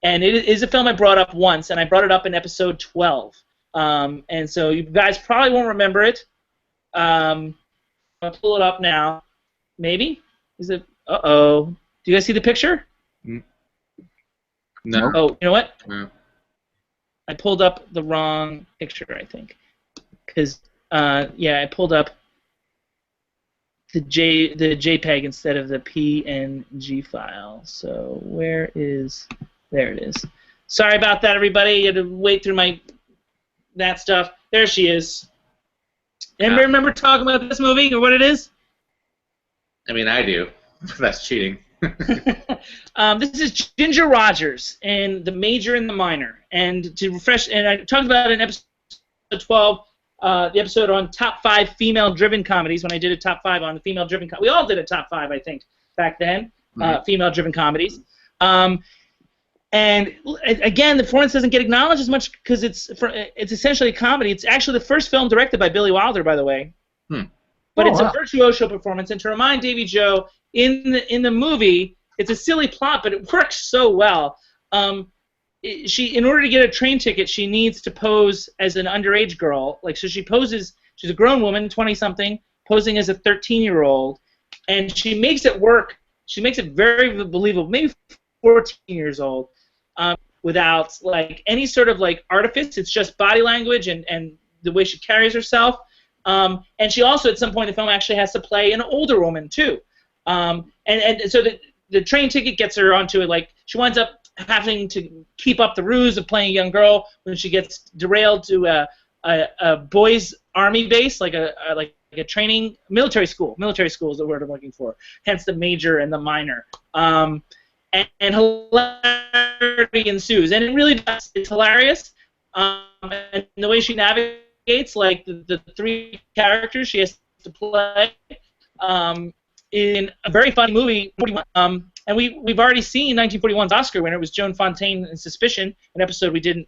it is a film I brought up once, and I brought it up in episode 12, and so you guys probably won't remember it. I'll pull it up now. Maybe? Is it? Uh-oh. Do you guys see the picture? No. Oh, you know what? No. I pulled up the wrong picture, I think. Because, yeah, I pulled up the JPEG instead of the PNG file. So where is... There it is. Sorry about that, everybody. You had to wait through that stuff. There she is. Anybody remember talking about this movie or what it is? I mean, I do. That's cheating. This is Ginger Rogers in The Major and the Minor. And to refresh, and I talked about it in episode 12, the episode on top 5 female-driven comedies, when I did a top 5 on the female-driven comedies. We all did a top 5, I think, back then, female-driven comedies. And again, the performance doesn't get acknowledged as much because it's essentially a comedy. It's actually the first film directed by Billy Wilder, by the way. But it's a virtuoso performance. And to remind Davy Joe, in the movie, it's a silly plot, but it works so well. In order to get a train ticket, she needs to pose as an underage girl. So she poses. She's a grown woman, 20-something, posing as a 13-year-old, and she makes it work. She makes it very believable. Maybe 14 years old. Without any sort of artifice. It's just body language and the way she carries herself. And she also at some point in the film actually has to play an older woman too. And so the train ticket gets her onto it. She winds up having to keep up the ruse of playing a young girl when she gets derailed to a boys' army base, like a training military school. Military school is the word I'm looking for. Hence the major and the minor. And hilarity ensues, and it really does. It's hilarious, and the way she navigates, the 3 characters she has to play, in a very funny movie. And we've already seen 1941's Oscar winner. It was Joan Fontaine in Suspicion, an episode we did in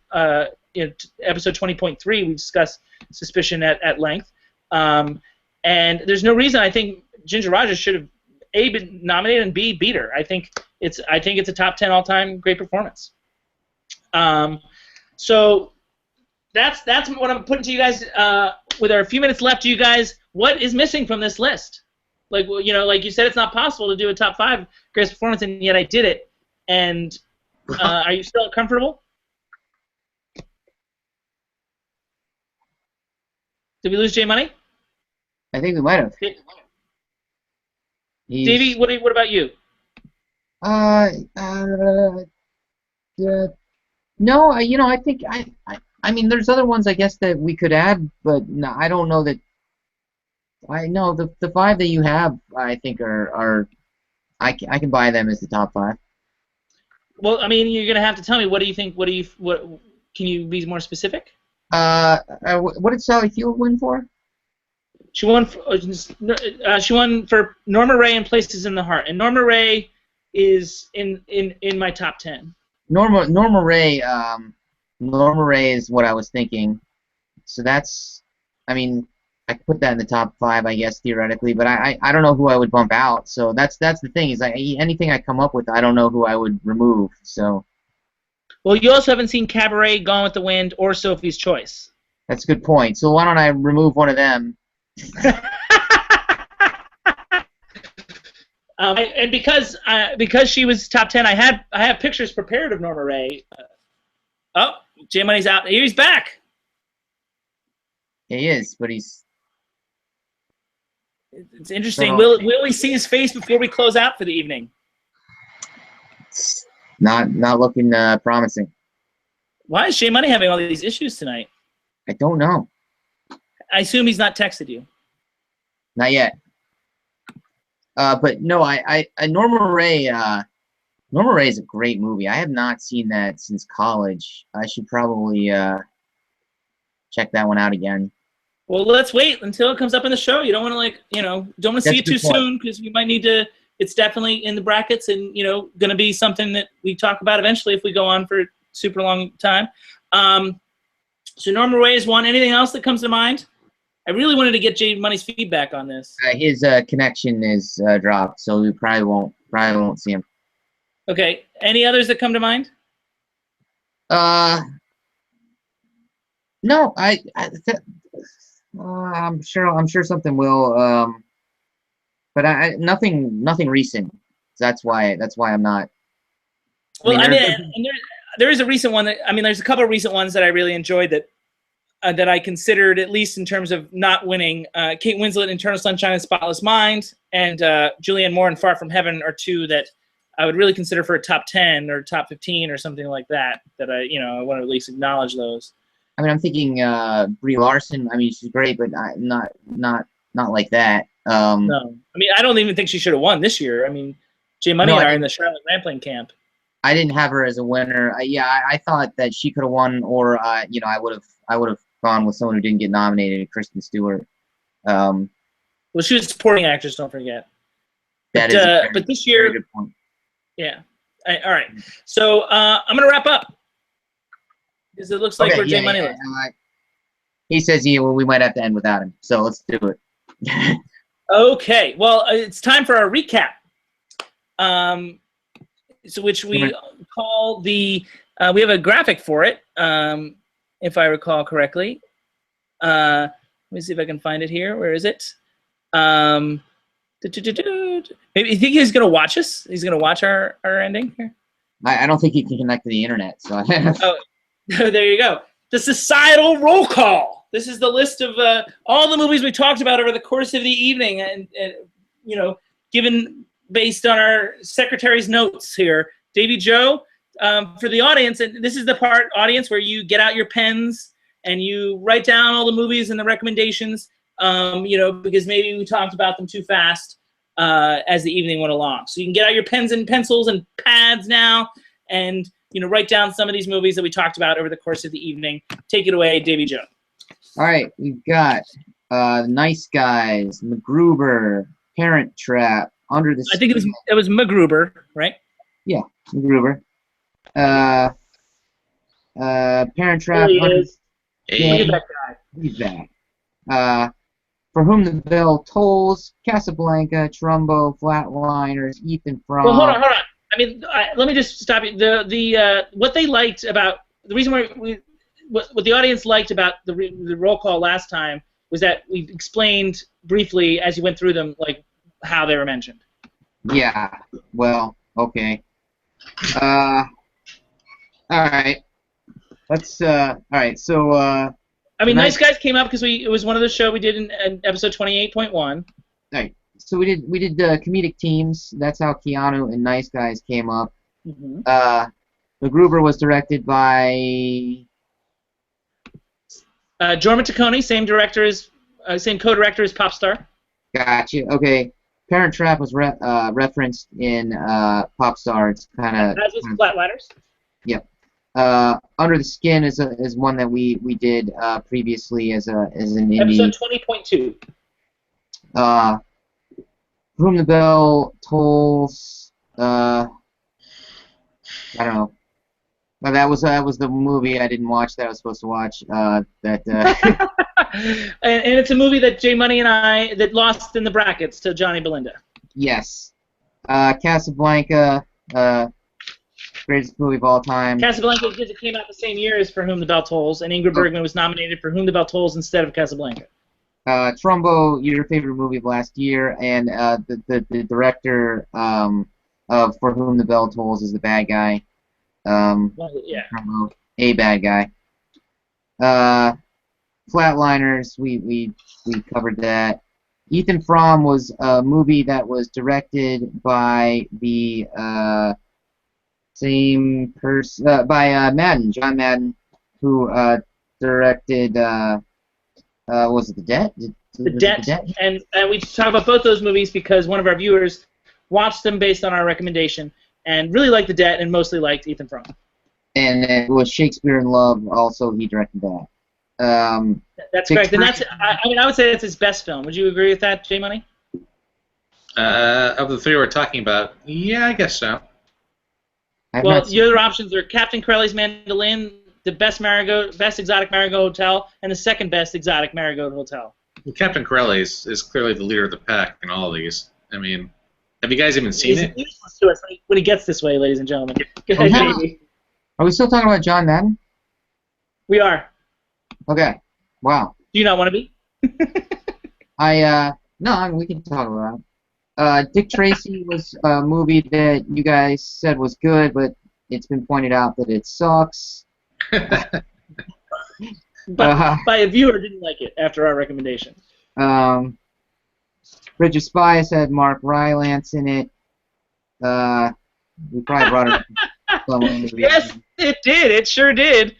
episode 20.3. We discussed Suspicion at length, and there's no reason I think Ginger Rogers should have A, been nominated, and B, beat her. I think it's a top 10 all-time great performance. So that's what I'm putting to you guys. With our few minutes left, you guys, what is missing from this list? Like you said, it's not possible to do a top 5 greatest performance, and yet I did it. And are you still comfortable? Did we lose Jay Money? I think we might have. Davey, what about you? No, I think I mean, there's other ones I guess that we could add, but no, I don't know that. I know the 5 that you have, I think are I can buy them as the top 5. Well, I mean, you're gonna have to tell me. What do you think? What can you be more specific? What did Sally Field win for? She won for Norma Ray and Places in the Heart, and Norma Ray is in my top 10. Norma Ray is what I was thinking. So that's, I mean, I could put that in the top 5, I guess, theoretically, but I don't know who I would bump out. So that's the thing, is anything I come up with, I don't know who I would remove. So. Well, you also haven't seen Cabaret, Gone with the Wind, or Sophie's Choice. That's a good point. So why don't I remove one of them? And because she was top 10, I have pictures prepared of Norma Ray. Oh, J Money's out. He's back. He is, but he's. It's interesting. Will we see his face before we close out for the evening? Not looking promising. Why is J Money having all these issues tonight? I don't know. I assume he's not texted you. Not yet. But no, I Norma Ray. Norma Ray is a great movie. I have not seen that since college. I should probably check that one out again. Well, let's wait until it comes up in the show. You don't want to don't want to see it too soon, because we might need to. It's definitely in the brackets, and going to be something that we talk about eventually if we go on for a super long time. So Norma Ray is one. Anything else that comes to mind? I really wanted to get Jay Money's feedback on this. His connection is dropped, so we probably won't see him. Okay. Any others that come to mind? No. I'm sure something will. But nothing recent. That's why I'm not. Well, I mean, and there is a recent one that, I mean, there's a couple of recent ones that I really enjoyed that that I considered, at least in terms of not winning. Kate Winslet in Eternal Sunshine of the Spotless Mind, and Julianne Moore in Far From Heaven are two that I would really consider for a top 10 or top 15 or something like that. That I want to at least acknowledge those. I mean, I'm thinking Brie Larson. I mean, she's great, but not like that. No, I mean, I don't even think she should have won this year. I mean, Jay Money and I are in the Charlotte Rampling camp. I didn't have her as a winner. I thought that she could have won, or I would have gone with someone who didn't get nominated, Kristen Stewart. Well, she was a supporting actress. Don't forget. But this year, good point. Yeah. All right. So I'm gonna wrap up because it looks like we're Jay Money. He says we might have to end without him, so let's do it. Okay. Well, it's time for our recap. So which we call the we have a graphic for it, if I recall correctly. Let me see if I can find it here. Where is it? Maybe you think he's gonna watch us? He's gonna watch our ending here. I don't think he can connect to the internet. So. Oh, there you go. The societal roll call. This is the list of all the movies we talked about over the course of the evening, and given based on our secretary's notes here. Davey Joe, for the audience, and this is the part, audience, where you get out your pens and you write down all the movies and the recommendations, because maybe we talked about them too fast as the evening went along. So you can get out your pens and pencils and pads now and, write down some of these movies that we talked about over the course of the evening. Take it away, Davey Joe. All right, we've got Nice Guys, MacGruber, Parent Trap, Under the Skin. I think it was MacGruber, right? Yeah, MacGruber. Parent Trap. There he is. Hey. Look at that guy. He's back. For Whom the Bell Tolls, Casablanca, Trumbo, Flatliners, Ethan Frome. Well, hold on. I mean, let me just stop you. What they liked about the reason why what the audience liked about the roll call last time was that we explained briefly as you went through them, like how they were mentioned. Yeah. Well. Okay. All right. Let's. All right. So. I mean, Nice Guys came up because it was one of the show we did in episode 28.1. All right. So we did comedic teams. That's how Keanu and Nice Guys came up. Mm-hmm. MacGruber was directed by. Jorma Taccone, same co-director as POPSTAR. Gotcha. Okay. Parent Trap was referenced in POPSTAR. It's kind of. As was Flatliners. Yep. Under the Skin is one that we did previously as an indie. Episode 20.2. Whom the Bell Tolls. I don't know. But that was the movie I didn't watch that I was supposed to watch. And it's a movie that Jay Money and I that lost in the brackets to Johnny Belinda. Yes. Casablanca. Greatest movie of all time. Casablanca because it came out the same year as For Whom the Bell Tolls, and Ingrid Bergman was nominated for Whom the Bell Tolls instead of Casablanca. Trumbo, your favorite movie of last year, and the director of For Whom the Bell Tolls is the bad guy. Yeah. Trumbo, a bad guy. Flatliners, we covered that. Ethan Frome was a movie that was directed by the same person, by Madden, John Madden, who directed, was it The Debt? The Debt, and we talk about both those movies because one of our viewers watched them based on our recommendation and really liked The Debt and mostly liked Ethan Frome. And it was Shakespeare in Love, also he directed that. That's correct, and I would say that's his best film. Would you agree with that, Jay Money? Of the three we're talking about, yeah, I guess so. Well, the other options are Captain Corelli's Mandolin, the best exotic Marigold Hotel, and the second best exotic Marigold Hotel. Well, Captain Corelli is clearly the leader of the pack in all of these. I mean, have you guys even seen it? He's useless to us when he gets this way, ladies and gentlemen. Go ahead, Davey. Are we still talking about John Madden? We are. Okay. Wow. Do you not want to be? No, I mean, we can talk about it. Dick Tracy was a movie that you guys said was good, but it's been pointed out that it sucks. But by a viewer didn't like it after our recommendation. Bridge of Spies had Mark Rylance in it. We probably brought it up. Yes, it did. It sure did.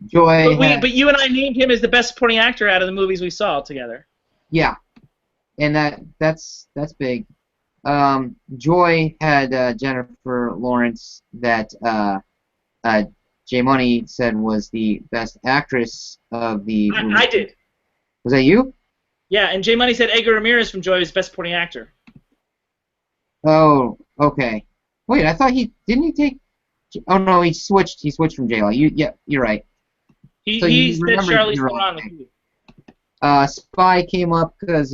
Joy. But you and I named him as the best supporting actor out of the movies we saw together. Yeah, and that's big. Joy had Jennifer Lawrence that J Money said was the best actress of the movie. I did. Was that you? Yeah, and J Money said Edgar Ramirez from Joy was best supporting actor. Oh, okay. Wait, I thought didn't he take? Oh no, he switched. He switched from J-Lo. You're right. He said Charlize Theron. Spy came up because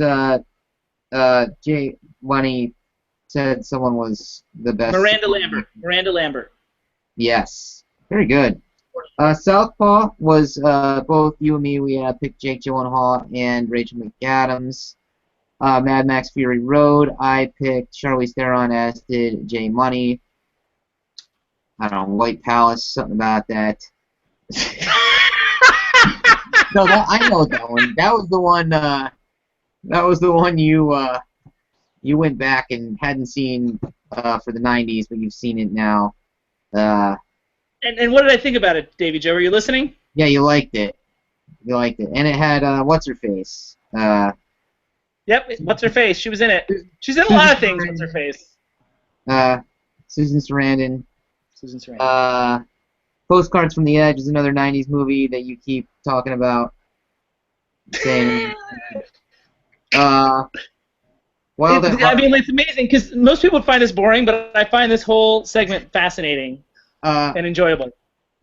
J Money said someone was the best. Miranda Lambert. Yes, very good. Southpaw was both you and me. We picked Jake Gyllenhaal and Rachel McAdams. Mad Max Fury Road, I picked Charlize Theron, as did J Money. I don't know, White Palace, something about that. No, I know that one. That was the one. That was the one you went back and hadn't seen for the '90s, but you've seen it now. And what did I think about it, Davey Joe? Were you listening? Yeah, you liked it. You liked it, and it had what's her face. Yep, what's her face? She was in it. She's in a lot of things. What's her face? Susan Sarandon. Postcards from the Edge is another '90s movie that you keep talking about. Saying, I mean, it's amazing because most people would find this boring, but I find this whole segment fascinating and enjoyable.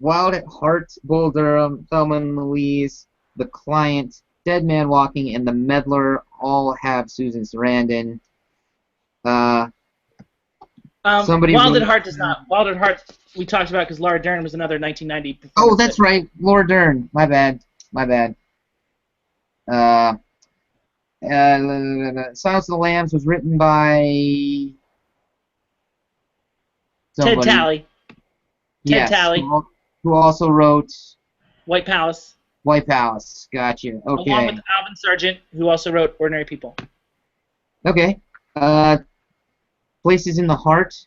Wild at Heart, Bull Durham, Thelma and Louise, The Client, Dead Man Walking, and The Meddler all have Susan Sarandon. Wild at Heart does not. Wild at Heart we talked about because Laura Dern was another 1990. Oh, that's right, Laura Dern. My bad. Silence of the Lambs was written by somebody. Ted Talley. Yes, Ted Talley. Who also wrote White Palace. Gotcha. Okay. Along with Alvin Sargent, who also wrote Ordinary People. Okay. Places in the Heart.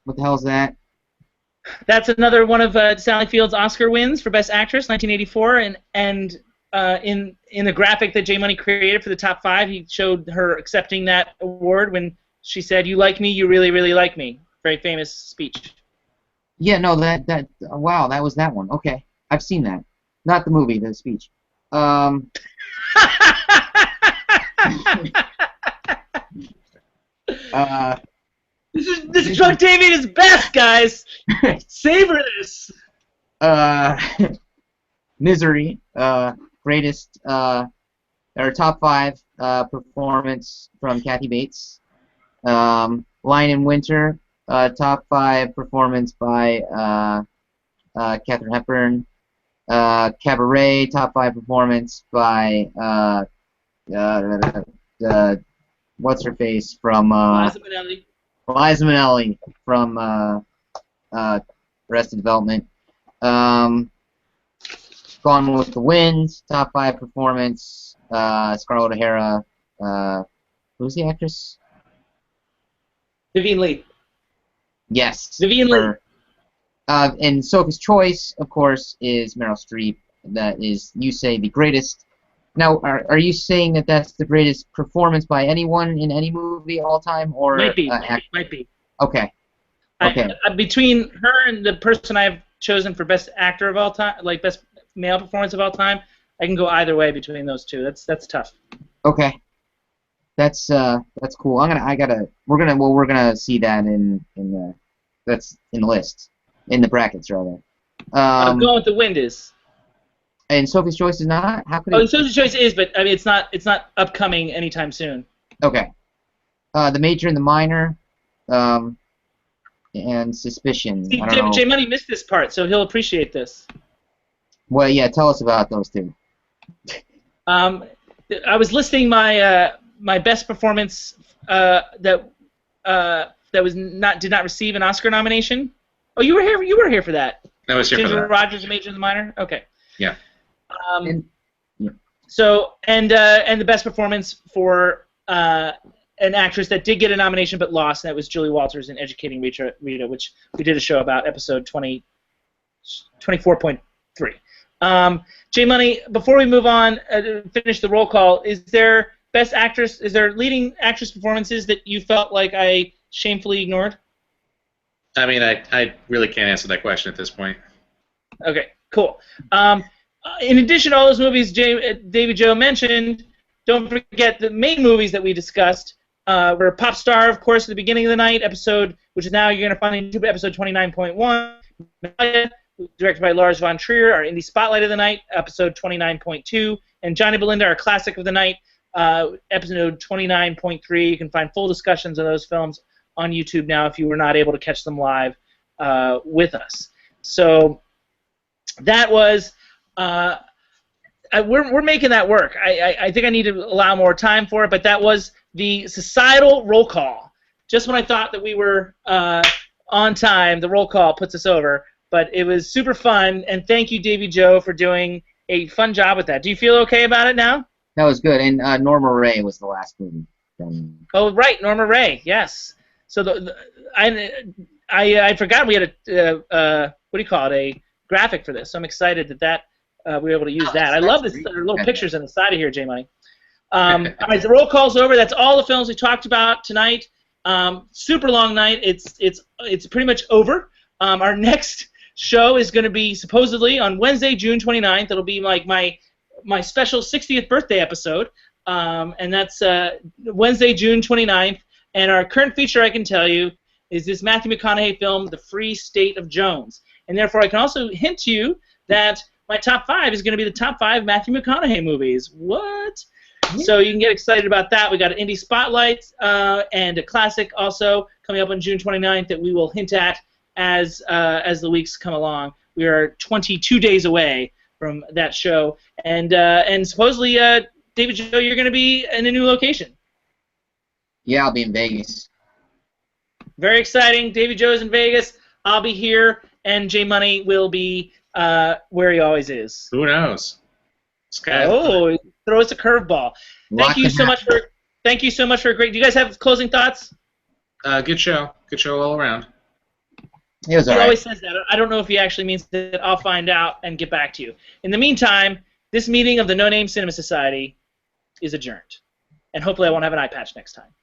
What the hell is that? That's another one of Sally Field's Oscar wins for Best Actress, 1984, and in the graphic that J Money created for the top 5, he showed her accepting that award when she said, "You like me, you really, really like me." Very famous speech. Yeah, no, wow, that was that one. Okay, I've seen that. Not the movie, the speech. This is Drunk Davey at his best, guys. Savor this. Misery, greatest, or top 5 performance from Kathy Bates. Lion in Winter, top 5 performance by Katharine Hepburn. Cabaret, top 5 performance by what's her face from Liza Minnelli from Arrested Development. Gone with the Wind, top 5 performance. Scarlett O'Hara. Who's the actress? Vivien Leigh. Yes. Vivien Leigh. And Sophie's Choice, of course, is Meryl Streep. That is, you say, the greatest. Now, are you saying that that's the greatest performance by anyone in any movie all time, or might be? Might be. Okay. Okay. Between her and the person I've chosen for best actor of all time, like best male performance of all time, I can go either way between those two. That's tough. Okay. That's cool. We're gonna see that in the list. In the brackets, rather. Going with the Wind is. And Sophie's Choice is not? How could it? Oh, Sophie's Choice is, but I mean, it's not upcoming anytime soon. Okay. The Major and the Minor, and Suspicion. See, I don't know. J Money missed this part, so he'll appreciate this. Well, yeah. Tell us about those two. I was listing my my best performance that that did not receive an Oscar nomination. Oh, you were here. You were here for that. I was here for Ginger that. Rogers, the Major and the Minor. Okay. Yeah. So the best performance for an actress that did get a nomination but lost, and that was Julie Walters in Educating Rita, which we did a show about, episode 24.3. J Money, before we move on, finish the roll call, is there best actress? Is there leading actress performances that you felt like I shamefully ignored? I mean, I really can't answer that question at this point. Okay, cool. In addition to all those movies Davey Joe mentioned, don't forget the main movies that we discussed were POPSTAR, of course, at the beginning of the night, episode, which is now you're going to find on YouTube, episode 29.1, directed by Lars von Trier, our indie spotlight of the night, episode 29.2, and Johnny Belinda, our classic of the night, episode 29.3. You can find full discussions of those films on YouTube now if you were not able to catch them live with us. So that was... we're making that work. I think I need to allow more time for it, but that was the societal roll call. Just when I thought that we were on time, the roll call puts us over. But it was super fun, and thank you, Davey Joe, for doing a fun job with that. Do you feel okay about it now? That was good, and Norma Ray was the last movie. Oh, right, Norma Ray, yes. So I forgot we had a what do you call it, a graphic for this. So I'm excited that we were able to use that. I love this little pictures on the side of here, J Money. All right, the roll call's over. That's all the films we talked about tonight. Super long night. It's pretty much over. Our next show is going to be supposedly on Wednesday, June 29th. It'll be like my special 60th birthday episode, and that's Wednesday, June 29th. And our current feature, I can tell you, is this Matthew McConaughey film, The Free State of Jones. And therefore, I can also hint to you that my top 5 is going to be the top 5 Matthew McConaughey movies. What? So you can get excited about that. We got an indie spotlight and a classic also coming up on June 29th that we will hint at as the weeks come along. We are 22 days away from that show, and supposedly, David Joe, you're going to be in a new location. Yeah, I'll be in Vegas. Very exciting. David Joe's in Vegas. I'll be here, and J Money will be where he always is. Who knows? Oh, throw us a curveball. Thank you so much for a great. Do you guys have closing thoughts? Good show. Good show all around. He was all He right. always says that. I don't know if he actually means that. I'll find out and get back to you. In the meantime, this meeting of the No Name Cinema Society is adjourned. And hopefully I won't have an eye patch next time.